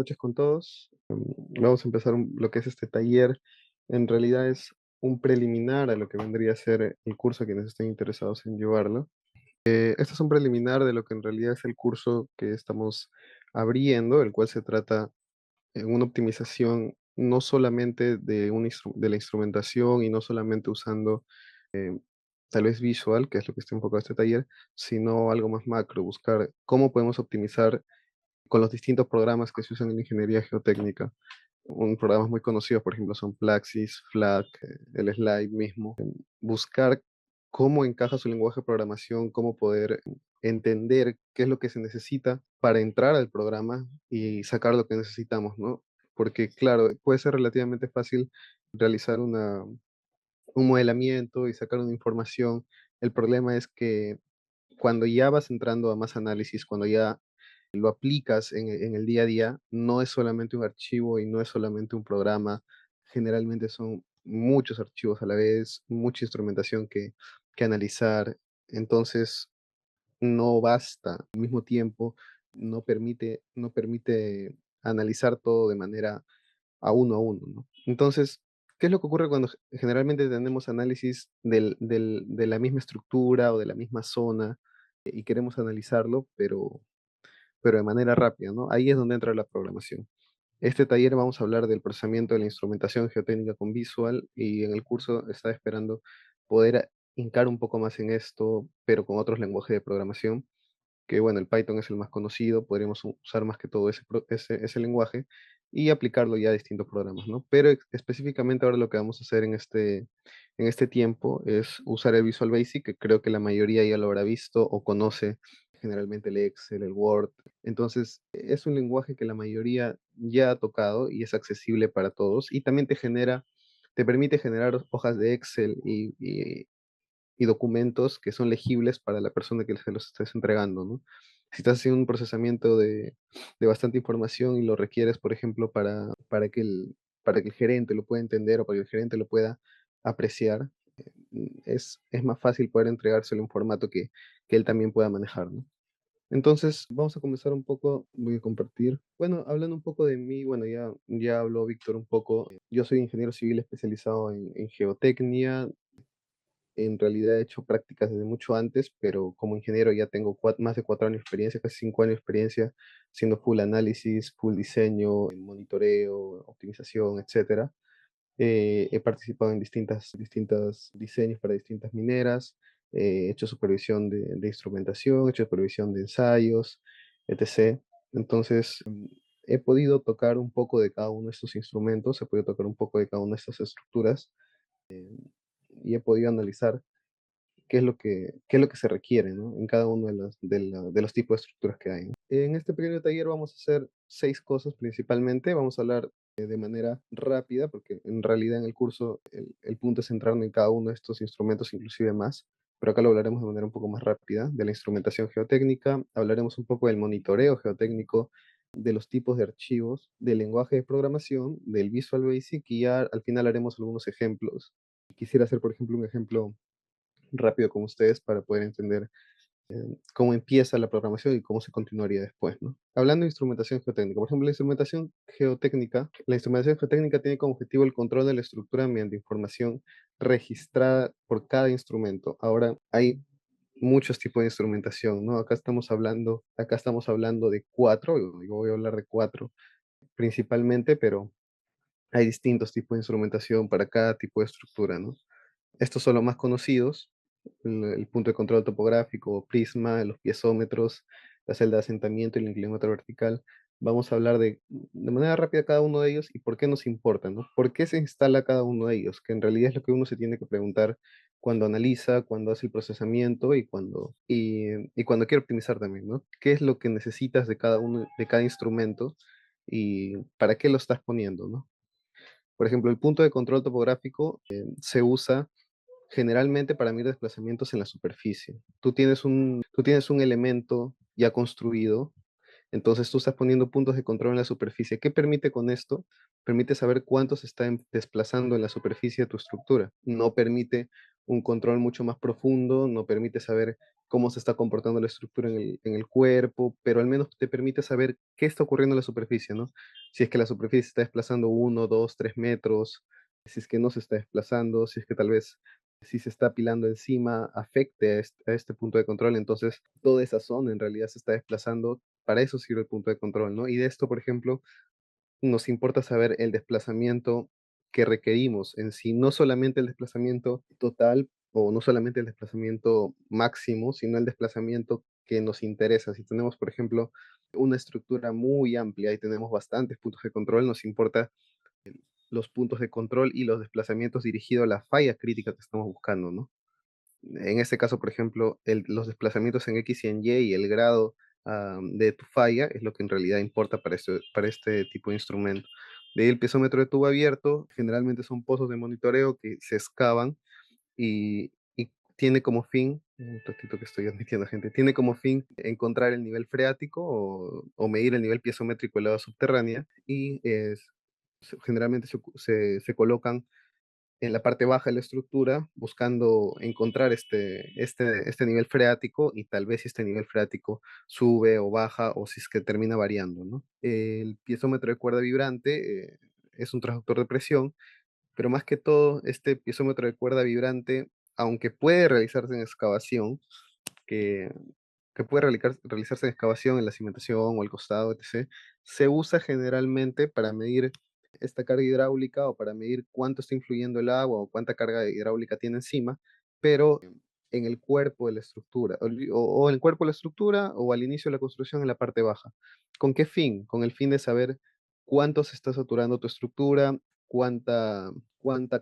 noches con todos. Vamos a empezar lo que es este taller. En realidad es un preliminar a lo que vendría a ser el curso a quienes estén interesados en llevarlo. Este es un preliminar de lo que en realidad es el curso que estamos abriendo, el cual se trata en una optimización no solamente de la instrumentación y no solamente usando tal vez visual, que es lo que está enfocado este taller, sino algo más macro, buscar cómo podemos optimizar con los distintos programas que se usan en ingeniería geotécnica. Un programas muy conocidos, por ejemplo, son Plaxis, FLAC, el Slide mismo. Buscar cómo encaja su lenguaje de programación, cómo poder entender qué es lo que se necesita para entrar al programa y sacar lo que necesitamos, ¿no? Porque, claro, puede ser relativamente fácil realizar un modelamiento y sacar una información. El problema es que cuando ya vas entrando a más análisis, cuando ya lo aplicas en el día a día, no es solamente un archivo y no es solamente un programa, generalmente son muchos archivos a la vez, mucha instrumentación que analizar, entonces no basta, al mismo tiempo no permite analizar todo de manera a uno, ¿no? Entonces, ¿qué es lo que ocurre cuando generalmente tenemos análisis de la misma estructura o de la misma zona y queremos analizarlo, pero de manera rápida, ¿no? Ahí es donde entra la programación. Este taller vamos a hablar del procesamiento de la instrumentación geotécnica con Visual y en el curso estaba esperando poder hincar un poco más en esto, pero con otros lenguajes de programación, que bueno, el Python es el más conocido, podríamos usar más que todo ese lenguaje y aplicarlo ya a distintos programas, ¿no? Pero específicamente ahora lo que vamos a hacer en este tiempo es usar el Visual Basic, que creo que la mayoría ya lo habrá visto o conoce, generalmente el Excel, el Word. Entonces, es un lenguaje que la mayoría ya ha tocado y es accesible para todos y también te permite generar hojas de Excel y documentos que son legibles para la persona que se los estés entregando, ¿no? Si estás haciendo un procesamiento de bastante información y lo requieres, por ejemplo, para que el gerente lo pueda entender o para que el gerente lo pueda apreciar, es más fácil poder entregárselo en un formato que él también pueda manejar, ¿no? Entonces, vamos a comenzar un poco, voy a compartir. Bueno, hablando un poco de mí, bueno, ya habló Víctor un poco. Yo soy ingeniero civil especializado en geotecnia. En realidad he hecho prácticas desde mucho antes, pero como ingeniero ya tengo más de 4 años de experiencia, casi 5 años de experiencia, haciendo full análisis, full diseño, en monitoreo, optimización, etcétera. He participado en distintos diseños para distintas mineras, he hecho supervisión de instrumentación, he hecho supervisión de ensayos, etc. Entonces, he podido tocar un poco de cada uno de estos instrumentos, he podido tocar un poco de cada una de estas estructuras y he podido analizar qué es lo que se requiere, ¿no? En cada uno de los tipos de estructuras que hay, ¿no? En este pequeño taller vamos a hacer 6 cosas principalmente. Vamos a hablar de manera rápida, porque en realidad en el curso el punto es centrarnos en cada uno de estos instrumentos, inclusive más, pero acá lo hablaremos de manera un poco más rápida, de la instrumentación geotécnica, hablaremos un poco del monitoreo geotécnico, de los tipos de archivos, del lenguaje de programación, del Visual Basic y ya al final haremos algunos ejemplos. Quisiera hacer, por ejemplo, un ejemplo rápido con ustedes para poder entender cómo empieza la programación y cómo se continuaría después, ¿no? Hablando de instrumentación geotécnica, por ejemplo, la instrumentación geotécnica tiene como objetivo el control de la estructura mediante información registrada por cada instrumento. Ahora, hay muchos tipos de instrumentación, ¿no? Acá estamos hablando de 4, yo voy a hablar de 4 principalmente, pero hay distintos tipos de instrumentación para cada tipo de estructura, ¿no? Estos son los más conocidos, el punto de control topográfico, prisma, los piezómetros, la celda de asentamiento y el inclinómetro vertical. Vamos a hablar de manera rápida cada uno de ellos y por qué nos importa, ¿no? ¿Por qué se instala cada uno de ellos? Que en realidad es lo que uno se tiene que preguntar cuando analiza, cuando hace el procesamiento y cuando quiere optimizar también, ¿no? ¿Qué es lo que necesitas de cada uno, de cada instrumento y para qué lo estás poniendo, ¿no? Por ejemplo, el punto de control topográfico se usa generalmente para medir desplazamientos en la superficie. Tú tienes un elemento ya construido, entonces tú estás poniendo puntos de control en la superficie. ¿Qué permite con esto? Permite saber cuánto se está desplazando en la superficie de tu estructura. No permite un control mucho más profundo, no permite saber cómo se está comportando la estructura en el cuerpo, pero al menos te permite saber qué está ocurriendo en la superficie, ¿no? Si es que la superficie se está desplazando 1, 2, 3 metros, si es que no se está desplazando, si es que tal vez si se está apilando encima afecte a este punto de control, entonces toda esa zona en realidad se está desplazando, para eso sirve el punto de control, ¿no? Y de esto, por ejemplo, nos importa saber el desplazamiento que requerimos en sí, no solamente el desplazamiento total o no solamente el desplazamiento máximo, sino el desplazamiento que nos interesa. Si tenemos, por ejemplo, una estructura muy amplia y tenemos bastantes puntos de control, nos importa los puntos de control y los desplazamientos dirigidos a la falla crítica que estamos buscando, ¿no? En este caso, por ejemplo, los desplazamientos en X y en Y y el grado de tu falla es lo que en realidad importa para este tipo de instrumento. De ahí el piezómetro de tubo abierto, generalmente son pozos de monitoreo que se excavan y tiene como fin, un ratito que estoy admitiendo gente, tiene como fin encontrar el nivel freático o medir el nivel piezométrico de la subterránea y generalmente se colocan en la parte baja de la estructura, buscando encontrar este nivel freático y tal vez si este nivel freático sube o baja o si es que termina variando, ¿no? El piezómetro de cuerda vibrante es un transductor de presión, pero más que todo, este piezómetro de cuerda vibrante, aunque puede realizarse en excavación, que, que puede realizarse en excavación, en la cimentación o el costado, etc., se usa generalmente para medir esta carga hidráulica o para medir cuánto está influyendo el agua o cuánta carga hidráulica tiene encima, pero en el cuerpo de la estructura, o en el cuerpo de la estructura o al inicio de la construcción en la parte baja. ¿Con qué fin? Con el fin de saber cuánto se está saturando tu estructura, cuánta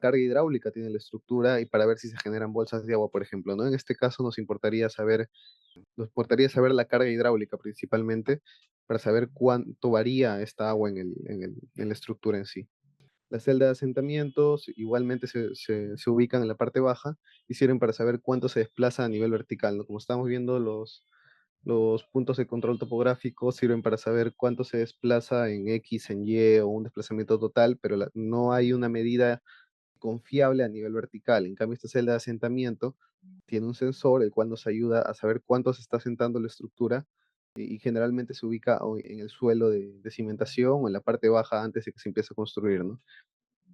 carga hidráulica tiene la estructura y para ver si se generan bolsas de agua, por ejemplo, ¿no? En este caso nos importaría saber la carga hidráulica principalmente para saber cuánto varía esta agua en la estructura en sí. Las celdas de asentamientos igualmente se ubican en la parte baja y sirven para saber cuánto se desplaza a nivel vertical, ¿no? Como estamos viendo, los puntos de control topográfico sirven para saber cuánto se desplaza en X, en Y o un desplazamiento total, pero no hay una medida confiable a nivel vertical. En cambio, esta celda de asentamiento tiene un sensor el cual nos ayuda a saber cuánto se está asentando la estructura y generalmente se ubica en el suelo de cimentación o en la parte baja antes de que se empiece a construir, ¿no?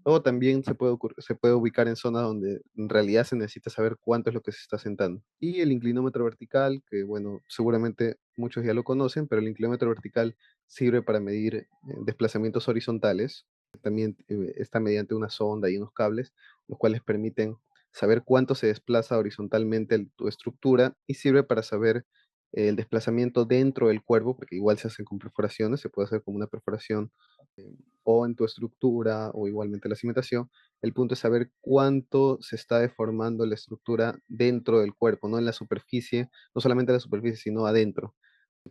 O también se puede ubicar en zonas donde en realidad se necesita saber cuánto es lo que se está sentando. Y el inclinómetro vertical, que bueno, seguramente muchos ya lo conocen, pero el inclinómetro vertical sirve para medir desplazamientos horizontales. También está mediante una sonda y unos cables, los cuales permiten saber cuánto se desplaza horizontalmente tu estructura y sirve para saber el desplazamiento dentro del cuerpo, porque igual se hacen con perforaciones, se puede hacer como una perforación o en tu estructura o igualmente la cimentación, el punto es saber cuánto se está deformando la estructura dentro del cuerpo, no en la superficie, no solamente en la superficie, sino adentro,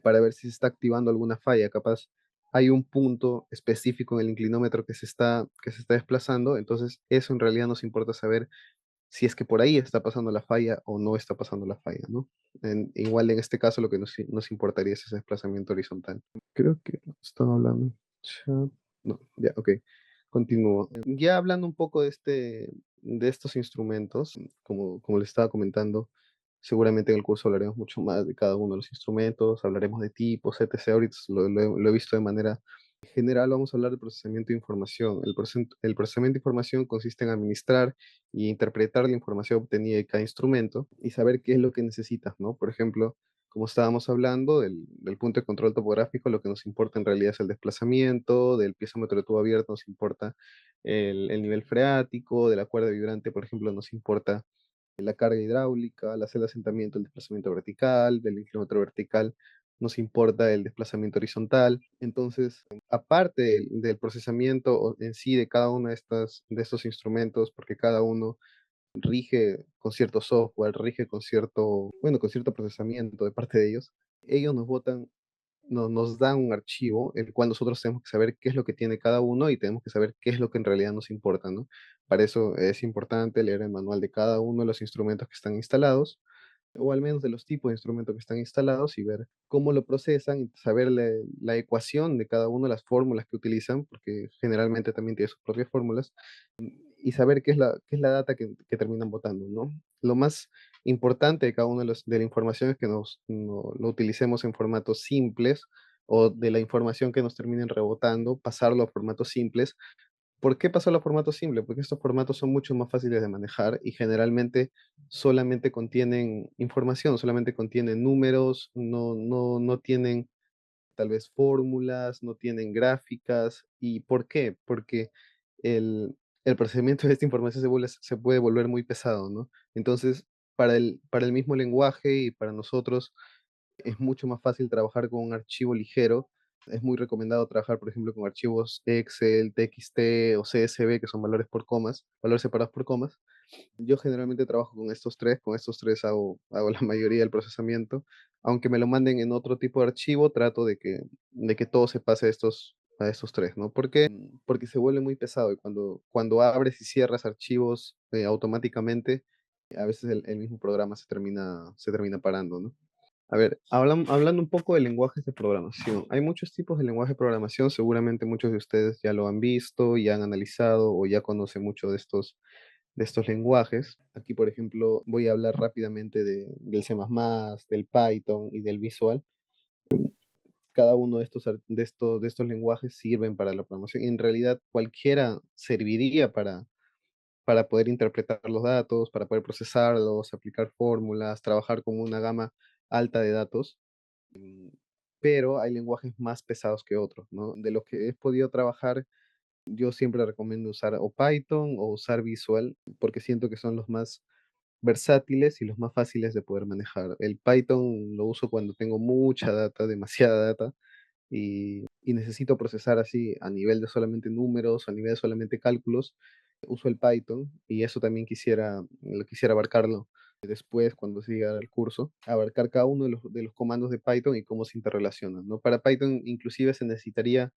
para ver si se está activando alguna falla. Capaz hay un punto específico en el inclinómetro que se está desplazando, entonces eso en realidad nos importa saber si es que por ahí está pasando la falla o no está pasando la falla, ¿no? Igual en este caso lo que nos importaría es ese desplazamiento horizontal. Creo que están hablando. Chat. No, ya, ok. Continúo. Ya hablando un poco de estos instrumentos, como les estaba comentando, seguramente en el curso hablaremos mucho más de cada uno de los instrumentos, hablaremos de tipos, etc. Ahorita lo he visto de manera general. Vamos a hablar de procesamiento de información. El procesamiento de información consiste en administrar y interpretar la información obtenida de cada instrumento y saber qué es lo que necesitas, ¿no? Por ejemplo, como estábamos hablando del punto de control topográfico, lo que nos importa en realidad es el desplazamiento, del piezómetro de tubo abierto nos importa el nivel freático, de la cuerda vibrante, por ejemplo, nos importa la carga hidráulica, la celda de asentamiento, el desplazamiento vertical, del inclínómetro vertical, nos importa el desplazamiento horizontal. Entonces, aparte del procesamiento en sí de cada uno de estos instrumentos, porque cada uno rige con cierto software, rige con con cierto procesamiento de parte de ellos, ellos nos dan un archivo, el cual nosotros tenemos que saber qué es lo que tiene cada uno y tenemos que saber qué es lo que en realidad nos importa, ¿no? Para eso es importante leer el manual de cada uno de los instrumentos que están instalados, o al menos de los tipos de instrumentos que están instalados y ver cómo lo procesan y saber la ecuación de cada uno, las fórmulas que utilizan, porque generalmente también tiene sus propias fórmulas, y saber qué es la data que terminan votando, ¿no? Lo más importante de cada uno de la información es que lo utilicemos en formatos simples o de la información que nos terminen rebotando, pasarlo a formatos simples. ¿Por qué pasarlo a formatos simples? Porque estos formatos son mucho más fáciles de manejar y generalmente solamente contienen información, solamente contienen números, no tienen tal vez fórmulas, no tienen gráficas. ¿Y por qué? Porque el procesamiento de esta información se puede volver muy pesado, ¿no? Entonces, para el mismo lenguaje y para nosotros es mucho más fácil trabajar con un archivo ligero. Es muy recomendado trabajar, por ejemplo, con archivos Excel, TXT o CSV, que son valores por comas, valores separados por comas. Yo generalmente trabajo con estos tres hago la mayoría del procesamiento. Aunque me lo manden en otro tipo de archivo, trato de que todo se pase a estos tres, ¿no? Porque se vuelve muy pesado y cuando abres y cierras archivos automáticamente, a veces el mismo programa se termina parando, ¿no? A ver, hablando un poco de lenguajes de programación. Hay muchos tipos de lenguaje de programación, seguramente muchos de ustedes ya lo han visto, ya han analizado o ya conocen mucho de estos lenguajes. Aquí, por ejemplo, voy a hablar rápidamente del C++, del Python y del Visual. Cada uno de estos lenguajes sirven para la programación. En realidad, cualquiera serviría para poder interpretar los datos, para poder procesarlos, aplicar fórmulas, trabajar con una gama alta de datos, pero hay lenguajes más pesados que otros, ¿no? De los que he podido trabajar, yo siempre recomiendo usar o Python o usar Visual, porque siento que son los más versátiles y los más fáciles de poder manejar. El Python lo uso cuando tengo mucha data, demasiada data, y necesito procesar así a nivel de solamente números, a nivel de solamente cálculos. Uso el Python y eso también quisiera abarcarlo después cuando siga el curso, abarcar cada uno de los comandos de Python y cómo se interrelacionan, ¿no? Para Python inclusive se necesitaría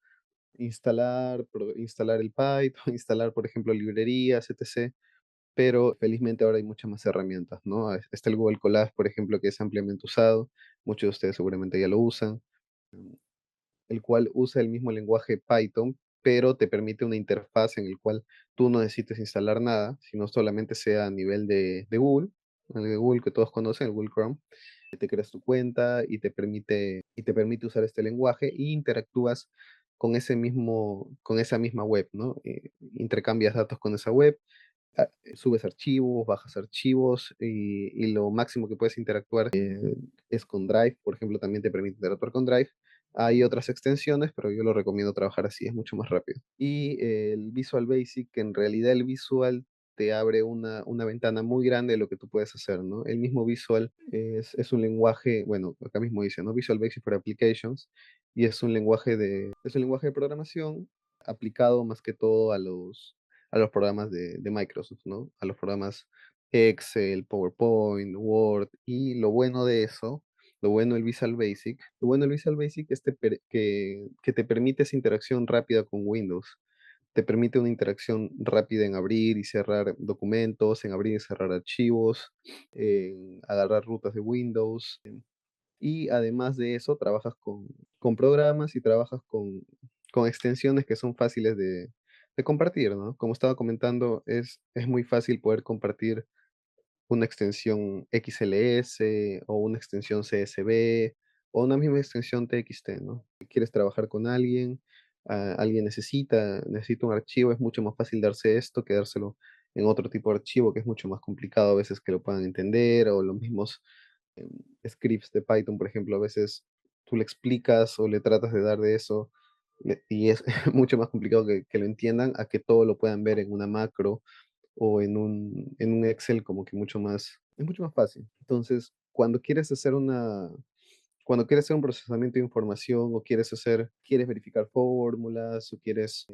instalar el Python, instalar, por ejemplo, librerías, etc. Pero felizmente ahora hay muchas más herramientas, ¿no? Está el Google Colab, por ejemplo, que es ampliamente usado. Muchos de ustedes seguramente ya lo usan, el cual usa el mismo lenguaje Python, pero te permite una interfaz en el cual tú no necesites instalar nada, sino solamente sea a nivel de Google, el de Google que todos conocen, el Google Chrome. Te creas tu cuenta y te permite usar este lenguaje y interactúas con esa misma web, ¿no? Intercambias datos con esa web, subes archivos, bajas archivos y lo máximo que puedes interactuar es con Drive, por ejemplo, también te permite interactuar con Drive. Hay otras extensiones, pero yo lo recomiendo trabajar así, es mucho más rápido. Y el Visual Basic, que en realidad el Visual te abre una ventana muy grande de lo que tú puedes hacer, ¿no? El mismo Visual es un lenguaje, bueno, acá mismo dice, ¿no? Visual Basic for Applications, y es un lenguaje de programación aplicado más que todo a los programas de Microsoft, ¿no? A los programas Excel, PowerPoint, Word, y lo bueno del Visual Basic es que te permite esa interacción rápida con Windows. Te permite una interacción rápida en abrir y cerrar documentos, en abrir y cerrar archivos, en agarrar rutas de Windows. Y además de eso, trabajas con programas y trabajas con extensiones que son fáciles de compartir, ¿no? Como estaba comentando, es muy fácil poder compartir una extensión XLS o una extensión CSV o una misma extensión TXT, ¿no? Si quieres trabajar con alguien, alguien necesita un archivo, es mucho más fácil darse esto que dárselo en otro tipo de archivo que es mucho más complicado a veces que lo puedan entender, o los mismos em, scripts de Python, por ejemplo, a veces tú le explicas o le tratas de dar de eso y es mucho más complicado que lo entiendan a que todo lo puedan ver en una macro o en un Excel como que es mucho más fácil. Entonces, cuando quieres hacer un procesamiento de información o quieres verificar fórmulas o quieres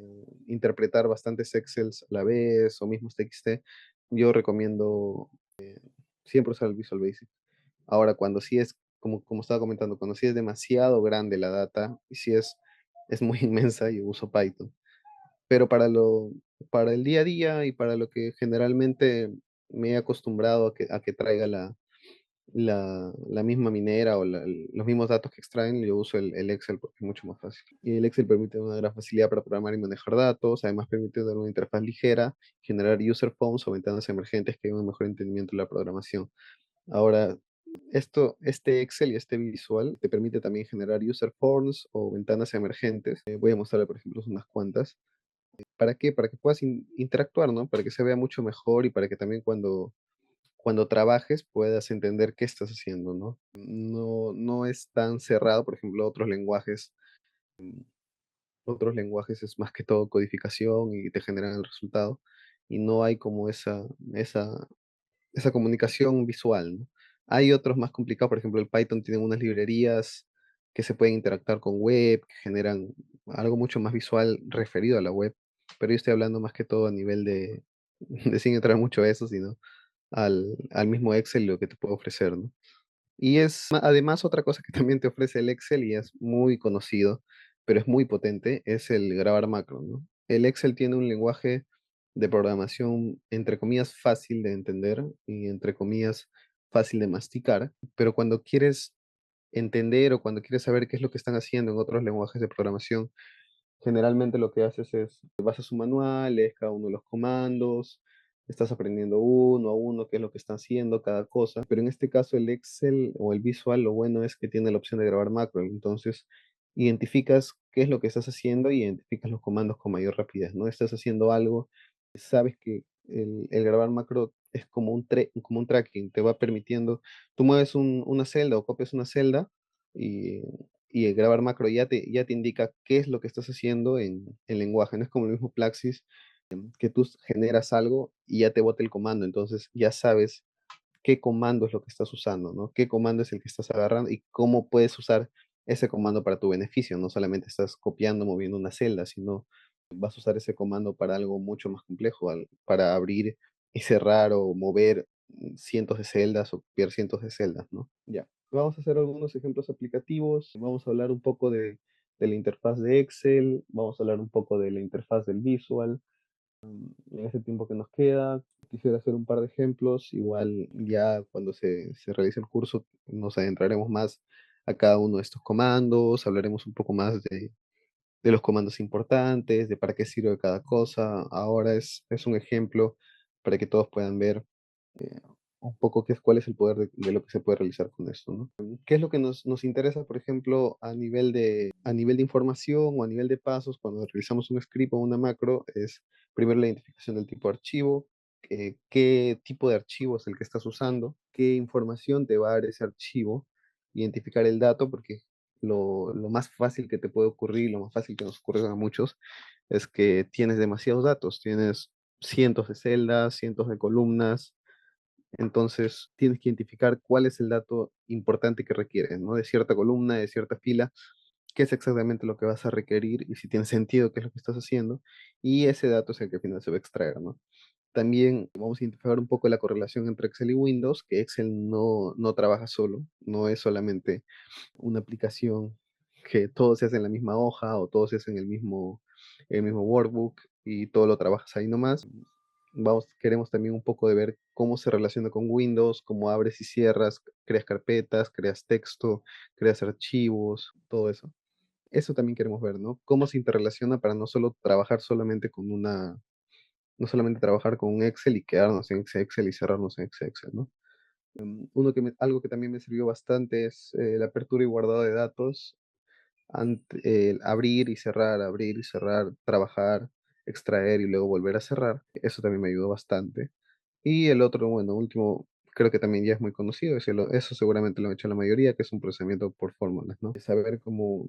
interpretar bastantes Excels a la vez o mismos TXT, yo recomiendo siempre usar el Visual Basic. Ahora, cuando sí es, como estaba comentando, cuando sí es demasiado grande la data y si es muy inmensa, yo uso Python. Pero para el día a día y para lo que generalmente me he acostumbrado a que traiga la misma minera o los mismos datos que extraen, yo uso el Excel porque es mucho más fácil. Y el Excel permite una gran facilidad para programar y manejar datos, además permite dar una interfaz ligera, generar user forms o ventanas emergentes que den un mejor entendimiento de la programación. Ahora, este Excel y este visual te permite también generar user forms o ventanas emergentes. Voy a mostrarle, por ejemplo, unas cuantas. ¿Para qué? Para que puedas interactuar, ¿no? Para que se vea mucho mejor y para que también cuando trabajes puedas entender qué estás haciendo, ¿no? No es tan cerrado, por ejemplo, otros lenguajes es más que todo codificación y te generan el resultado y no hay como esa, esa comunicación visual, ¿no? Hay otros más complicados, por ejemplo, el Python tiene unas librerías que se pueden interactuar con web, que generan algo mucho más visual referido a la web, pero yo estoy hablando más que todo a nivel de sin entrar mucho a eso, sino al mismo Excel y lo que te puede ofrecer, ¿no? Y es además otra cosa que también te ofrece el Excel y es muy conocido, pero es muy potente, es el grabar macro, ¿no? El Excel tiene un lenguaje de programación, entre comillas, fácil de entender y entre comillas, fácil de masticar, pero cuando quieres entender o cuando quieres saber qué es lo que están haciendo en otros lenguajes de programación, generalmente lo que haces es, vas a su manual, lees cada uno de los comandos, estás aprendiendo uno a uno qué es lo que está haciendo cada cosa, pero en este caso el Excel o el Visual lo bueno es que tiene la opción de grabar macro, entonces identificas qué es lo que estás haciendo y identificas los comandos con mayor rapidez, ¿no? Estás haciendo algo, sabes que el grabar macro es como como un tracking, te va permitiendo, tú mueves una celda o copias una celda y y el grabar macro ya te indica qué es lo que estás haciendo en lenguaje. No es como el mismo Plaxis, que tú generas algo y ya te bota el comando. Entonces ya sabes qué comando es lo que estás usando, ¿no? Qué comando es el que estás agarrando y cómo puedes usar ese comando para tu beneficio. No solamente estás copiando, moviendo una celda, sino vas a usar ese comando para algo mucho más complejo, para abrir y cerrar o mover cientos de celdas o copiar cientos de celdas, ¿no? Ya. Vamos a hacer algunos ejemplos aplicativos. Vamos a hablar un poco de la interfaz de Excel, vamos a hablar un poco de la interfaz del Visual. En este tiempo que nos queda, quisiera hacer un par de ejemplos. Igual ya cuando se realice el curso nos adentraremos más a cada uno de estos comandos, hablaremos un poco más de los comandos importantes, de para qué sirve cada cosa. Ahora es un ejemplo para que todos puedan ver eh, un poco cuál es el poder de lo que se puede realizar con esto, ¿no? ¿Qué es lo que nos interesa, por ejemplo, a nivel de información o a nivel de pasos cuando realizamos un script o una macro? Es primero la identificación del tipo de archivo, qué tipo de archivo es el que estás usando, qué información te va a dar ese archivo, identificar el dato, porque lo más fácil que te puede ocurrir, lo más fácil que nos ocurre a muchos, es que tienes demasiados datos, tienes cientos de celdas, cientos de columnas, entonces tienes que identificar cuál es el dato importante que requieres, ¿no? De cierta columna, de cierta fila, qué es exactamente lo que vas a requerir y si tiene sentido qué es lo que estás haciendo, y ese dato es el que al final se va a extraer, ¿no? También vamos a identificar un poco la correlación entre Excel y Windows, que Excel no trabaja solo, no es solamente una aplicación que todo se hace en la misma hoja o todo se hace en el mismo workbook y todo lo trabajas ahí nomás. Queremos también un poco de ver cómo se relaciona con Windows, cómo abres y cierras, creas carpetas, creas texto, creas archivos, todo eso. Eso también queremos ver, ¿no? Cómo se interrelaciona para no solo trabajar solamente no solamente trabajar con un Excel y quedarnos en ese Excel y cerrarnos en ese Excel, ¿no? Algo que también me sirvió bastante es la apertura y guardado de datos, el abrir y cerrar, trabajar, extraer y luego volver a cerrar. Eso también me ayudó bastante. Y el otro, bueno, último, creo que también ya es muy conocido, eso seguramente lo han hecho la mayoría, que es un procesamiento por fórmulas, ¿no? Saber cómo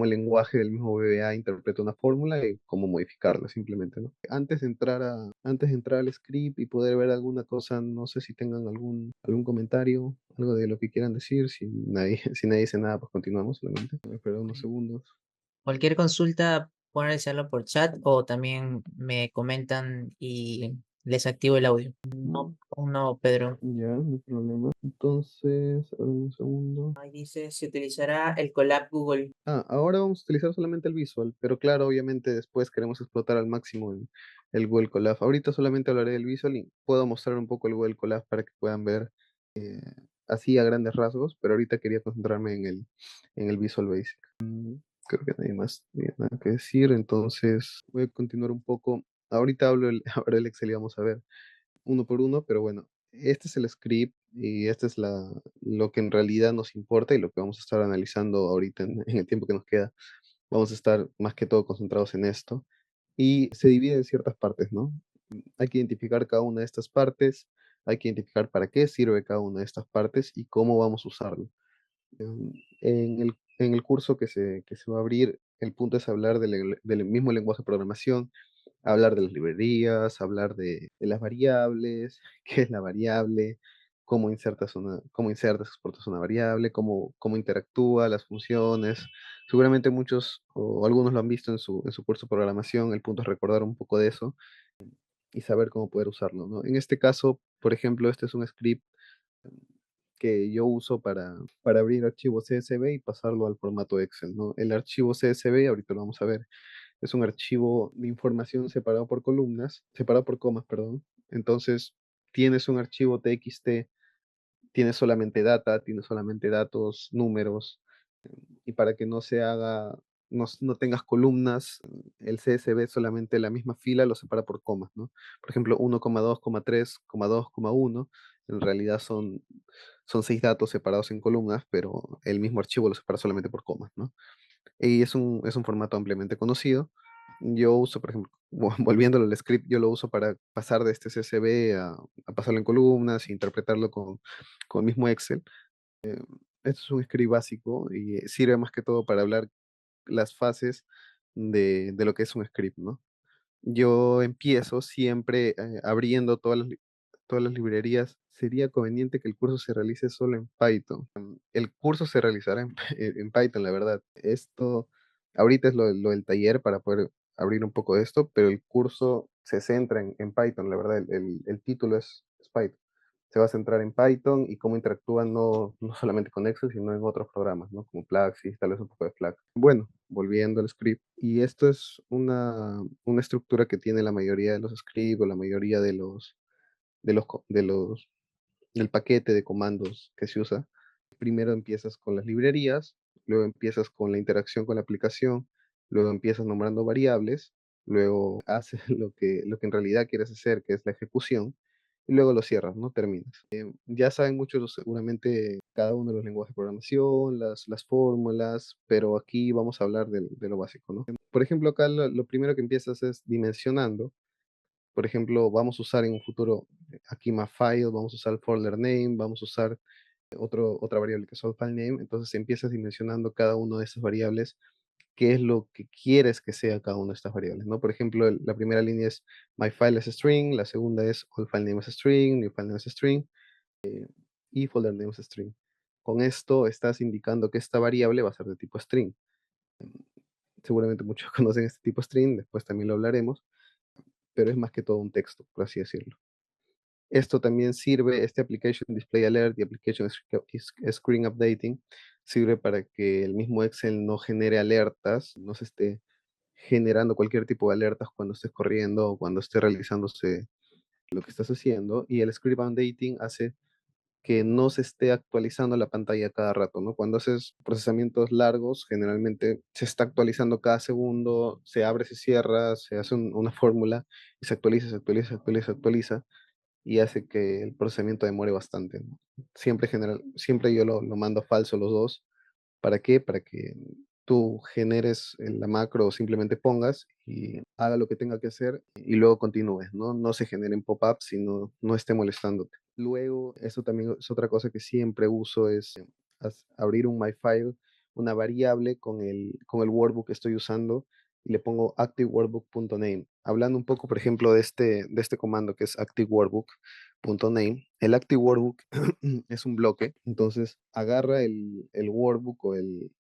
el lenguaje del mismo VBA interpreta una fórmula y cómo modificarla simplemente, ¿no? Antes de entrar al script y poder ver alguna cosa, no sé si tengan algún comentario, algo de lo que quieran decir, si nadie, si nadie dice nada, pues continuamos solamente. Espera unos segundos. Cualquier consulta pueden realizarlo por chat o también me comentan y les activo el audio. No, aún no, Pedro. Ya, no hay problema. Entonces, a ver un segundo. Ahí dice, se utilizará el Colab Google. Ahora vamos a utilizar solamente el visual, pero claro, obviamente después queremos explotar al máximo el Google Colab. Ahorita solamente hablaré del visual y puedo mostrar un poco el Google Colab para que puedan ver así a grandes rasgos, pero ahorita quería concentrarme en el Visual Basic. Creo que nadie más tiene nada que decir, entonces voy a continuar un poco. Ahorita hablo ahora el Excel y vamos a ver uno por uno, pero bueno, este es el script Y este es lo que en realidad nos importa y lo que vamos a estar analizando ahorita en el tiempo que nos queda. Vamos a estar más que todo concentrados en esto. Y se divide en ciertas partes, ¿no? Hay que identificar cada una de estas partes, hay que identificar para qué sirve cada una de estas partes y cómo vamos a usarlo. En el curso que se va a abrir, el punto es hablar del mismo lenguaje de programación, hablar de las librerías, hablar de las variables, qué es la variable, cómo insertas, exportas una variable, cómo interactúa, las funciones. Seguramente muchos o algunos lo han visto en su curso de programación. El punto es recordar un poco de eso y saber cómo poder usarlo, ¿no? En este caso, por ejemplo, este es un script que yo uso para abrir archivos CSV y pasarlo al formato Excel, ¿no? El archivo CSV, ahorita lo vamos a ver, es un archivo de información separado por columnas, separado por comas, perdón. Entonces, tienes un archivo TXT, tienes solamente data, tienes solamente datos, números, y para que no se haga, no tengas columnas, el CSV solamente la misma fila lo separa por comas, ¿no? Por ejemplo, 1,2, 3, 2, 1, en realidad son 6 datos separados en columnas, pero el mismo archivo lo separa solamente por comas, ¿no? Y es un formato ampliamente conocido. Yo uso, por ejemplo, volviéndolo al script, yo lo uso para pasar de este CSV a pasarlo en columnas e interpretarlo con el mismo Excel. Esto es un script básico y sirve más que todo para hablar las fases de lo que es un script, ¿no? Yo empiezo siempre abriendo todas las librerías. Sería conveniente que el curso se realice solo en Python. El curso se realizará en Python, la verdad. Esto ahorita es lo del taller para poder abrir un poco de esto, pero el curso se centra en Python, la verdad. El título es Python. Se va a centrar en Python y cómo interactúan no solamente con Excel, sino en otros programas, ¿no? Como Plaxis, tal vez un poco de Flask. Bueno, volviendo al script. Y esto es una estructura que tiene la mayoría de los scripts o la mayoría de los, co- de los, del paquete de comandos que se usa. Primero empiezas con las librerías, luego empiezas con la interacción con la aplicación, luego empiezas nombrando variables, luego haces lo que en realidad quieres hacer, que es la ejecución, y luego lo cierras, ¿no? Terminas. Ya saben muchos seguramente cada uno de los lenguajes de programación, las fórmulas, pero aquí vamos a hablar de lo básico, ¿no? Por ejemplo, acá lo primero que empiezas es dimensionando. Por ejemplo, vamos a usar en un futuro aquí file, vamos a usar el folder name, vamos a usar otra variable que es file name. Entonces empiezas dimensionando cada una de esas variables, qué es lo que quieres que sea cada una de estas variables, ¿no? Por ejemplo, la primera línea es my file es string, la segunda es all file name es string, new file name es string y folder name es string. Con esto estás indicando que esta variable va a ser de tipo string. Seguramente muchos conocen este tipo string, después también lo hablaremos, pero es más que todo un texto, por así decirlo. Esto también sirve, este Application Display Alert y Application Screen Updating, sirve para que el mismo Excel no genere alertas, no se esté generando cualquier tipo de alertas cuando estés corriendo o cuando esté realizándose lo que estás haciendo. Y el Script Updating hace que no se esté actualizando la pantalla cada rato, ¿no? Cuando haces procesamientos largos, generalmente se está actualizando cada segundo, se abre, se cierra, se hace una fórmula y se actualiza, se actualiza, se actualiza, se actualiza y hace que el procesamiento demore bastante, ¿no? Siempre yo lo mando falso los dos. ¿Para qué? Para que tú generes la macro o simplemente pongas y haga lo que tenga que hacer y luego continúes, ¿no? No se generen pop-ups y no esté molestándote. Luego, eso también es otra cosa que siempre uso, es abrir un myfile, una variable con el workbook que estoy usando y le pongo activeworkbook.name. Hablando un poco, por ejemplo, de este comando que es activeworkbook.name, el activeworkbook es un bloque, entonces agarra el workbook o el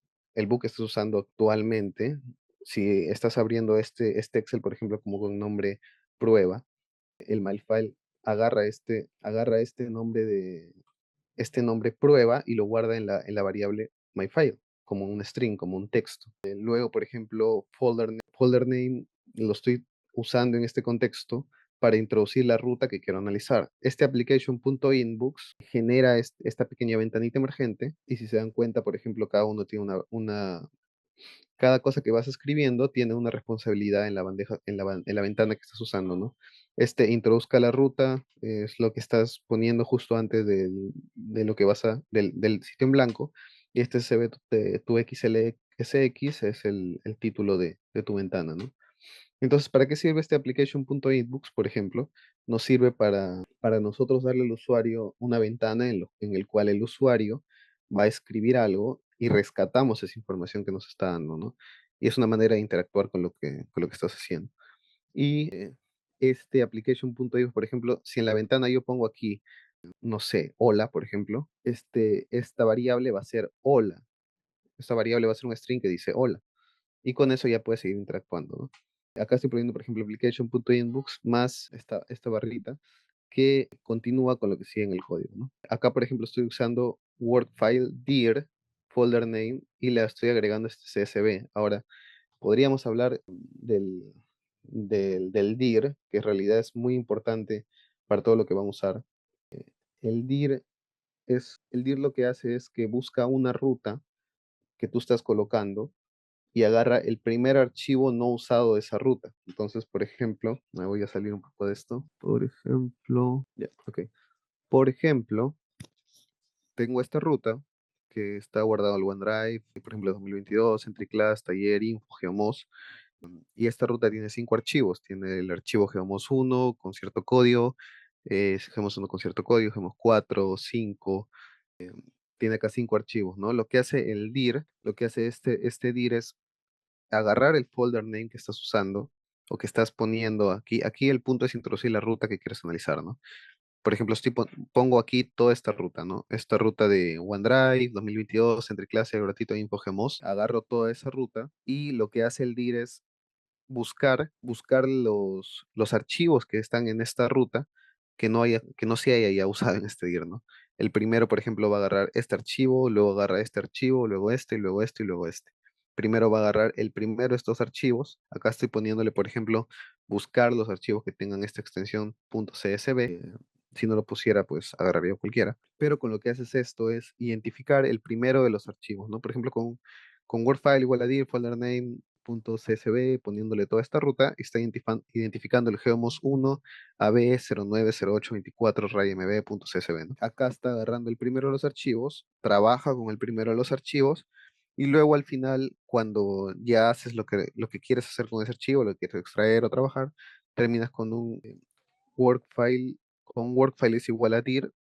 book que estás usando actualmente. Si estás abriendo este Excel, por ejemplo, como con nombre prueba, el myfile agarra este nombre prueba y lo guarda en la variable myfile, como un string, como un texto. Luego, por ejemplo, folder name lo estoy usando en este contexto para introducir la ruta que quiero analizar. Este application.inbox genera esta pequeña ventanita emergente y si se dan cuenta, por ejemplo, cada uno tiene Cada cosa que vas escribiendo tiene una responsabilidad en la bandeja, en la ventana que estás usando, ¿no? Introduzca la ruta, es lo que estás poniendo justo antes de lo que del sitio en blanco, y este se ve tu XLSX, es el título de tu ventana, ¿no? Entonces, ¿para qué sirve este application.inbox, por ejemplo? Nos sirve para nosotros darle al usuario una ventana en el cual el usuario va a escribir algo y rescatamos esa información que nos está dando, ¿no? Y es una manera de interactuar con lo que estás haciendo. Y este application.inbox, por ejemplo, si en la ventana yo pongo aquí, no sé, hola, por ejemplo, esta variable va a ser hola. Esta variable va a ser un string que dice hola y con eso ya puedes seguir interactuando, ¿no? Acá estoy poniendo, por ejemplo, application.inbox más esta barrita que continúa con lo que sigue en el código, ¿no? Acá, por ejemplo, estoy usando Word file dir folder name y le estoy agregando este CSV. Ahora, podríamos hablar del dir, que en realidad es muy importante para todo lo que vamos a usar. El dir el dir lo que hace es que busca una ruta que tú estás colocando y agarra el primer archivo no usado de esa ruta. Entonces, por ejemplo, me voy a salir un poco de esto. Por ejemplo, ya, ok. Por ejemplo, tengo esta ruta que está guardado al OneDrive, por ejemplo, 2022, Entry Class, Taller, Info, Geomos. Y esta ruta tiene 5 archivos. Tiene el archivo Geomos 1 con cierto código, Geomos 1 con cierto código, Geomos 4, 5. Tiene acá 5 archivos, ¿no? Lo que hace el dir, lo que hace este dir es agarrar el folder name que estás usando o que estás poniendo aquí. Aquí el punto es introducir la ruta que quieres analizar, ¿no? Por ejemplo, pongo aquí toda esta ruta, ¿no? Esta ruta de OneDrive, 2022, entre clase, gratito, info, gemos. Agarro toda esa ruta y lo que hace el dir es buscar los archivos que están en esta ruta que no se haya ya usado en este dir, ¿no? El primero, por ejemplo, va a agarrar este archivo, luego agarra este archivo, luego este, y luego este, y luego este. Primero va a agarrar el primero de estos archivos. Acá estoy poniéndole, por ejemplo, buscar los archivos que tengan esta extensión .csv. Si no lo pusiera, pues agarraría cualquiera. Pero con lo que haces esto es identificar el primero de los archivos, ¿no? Por ejemplo, con WordFile igual a dir, folder name, .csv, poniéndole toda esta ruta, está identificando el geomos 1 AB090824 raymb.csv, ¿no? Acá está agarrando el primero de los archivos, trabaja con el primero de los archivos y luego al final, cuando ya haces lo que quieres hacer con ese archivo, lo que quieres extraer o trabajar, terminas con un workfile, con workfile es igual a dir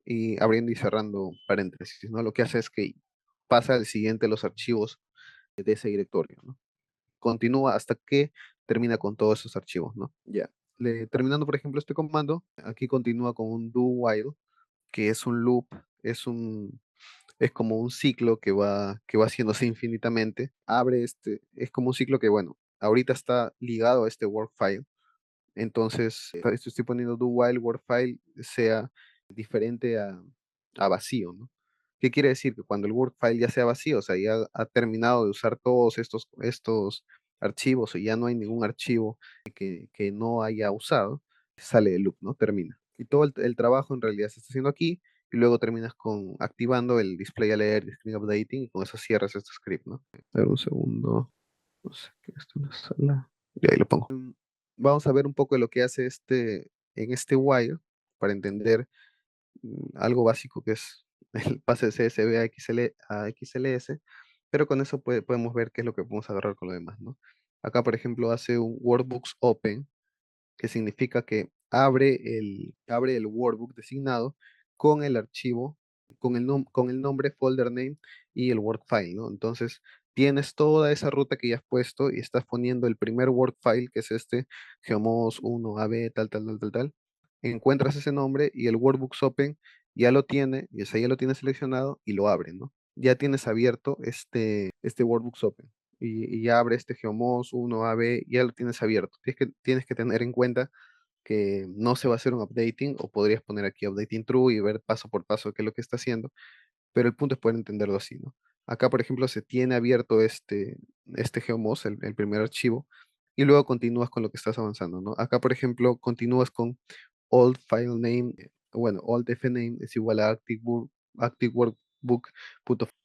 y abriendo y cerrando paréntesis, ¿no? Lo que hace es que pasa al siguiente los archivos de ese directorio, ¿no? Continúa hasta que termina con todos esos archivos, ¿no? Ya. Terminando, por ejemplo, este comando, aquí continúa con un do while, que es un loop, es un, es como un ciclo que va haciéndose infinitamente. Es como un ciclo que, bueno, ahorita está ligado a este work file. Entonces, estoy poniendo do while work file sea diferente a vacío, ¿no? ¿Qué quiere decir? Que cuando el Word file ya sea vacío, o sea, ya ha terminado de usar todos estos archivos o ya no hay ningún archivo que no haya usado, sale el loop, ¿no? Termina. Y todo el trabajo en realidad se está haciendo aquí y luego terminas con activando el display alert, el screen updating y con eso cierras este script, ¿no? A ver un segundo. No sé qué es una sala. Y ahí lo pongo. Vamos a ver un poco de lo que hace en este while para entender algo básico que es el pase de CSV a XLS, pero con eso podemos ver qué es lo que podemos agarrar con lo demás, ¿no? Acá, por ejemplo, hace un workbooks open, que significa que abre el workbook designado con el archivo, con el nombre, folder name y el work file, ¿no? Entonces, tienes toda esa ruta que ya has puesto y estás poniendo el primer work file, que es este, geomos 1, AB, tal, tal, tal, tal, tal. Encuentras ese nombre y el workbooks open ya lo tiene, y ese ya lo tienes seleccionado y lo abre, ¿no? Ya tienes abierto este workbooks open y ya abre este geomos 1, AB, ya lo tienes abierto. Tienes que tener en cuenta que no se va a hacer un updating, o podrías poner aquí updating true y ver paso por paso qué es lo que está haciendo, pero el punto es poder entenderlo así, ¿no? Acá, por ejemplo, se tiene abierto este geomos, el primer archivo, y luego continúas con lo que estás avanzando, ¿no? Acá, por ejemplo, continúas con old file name, bueno, old fname es igual a active work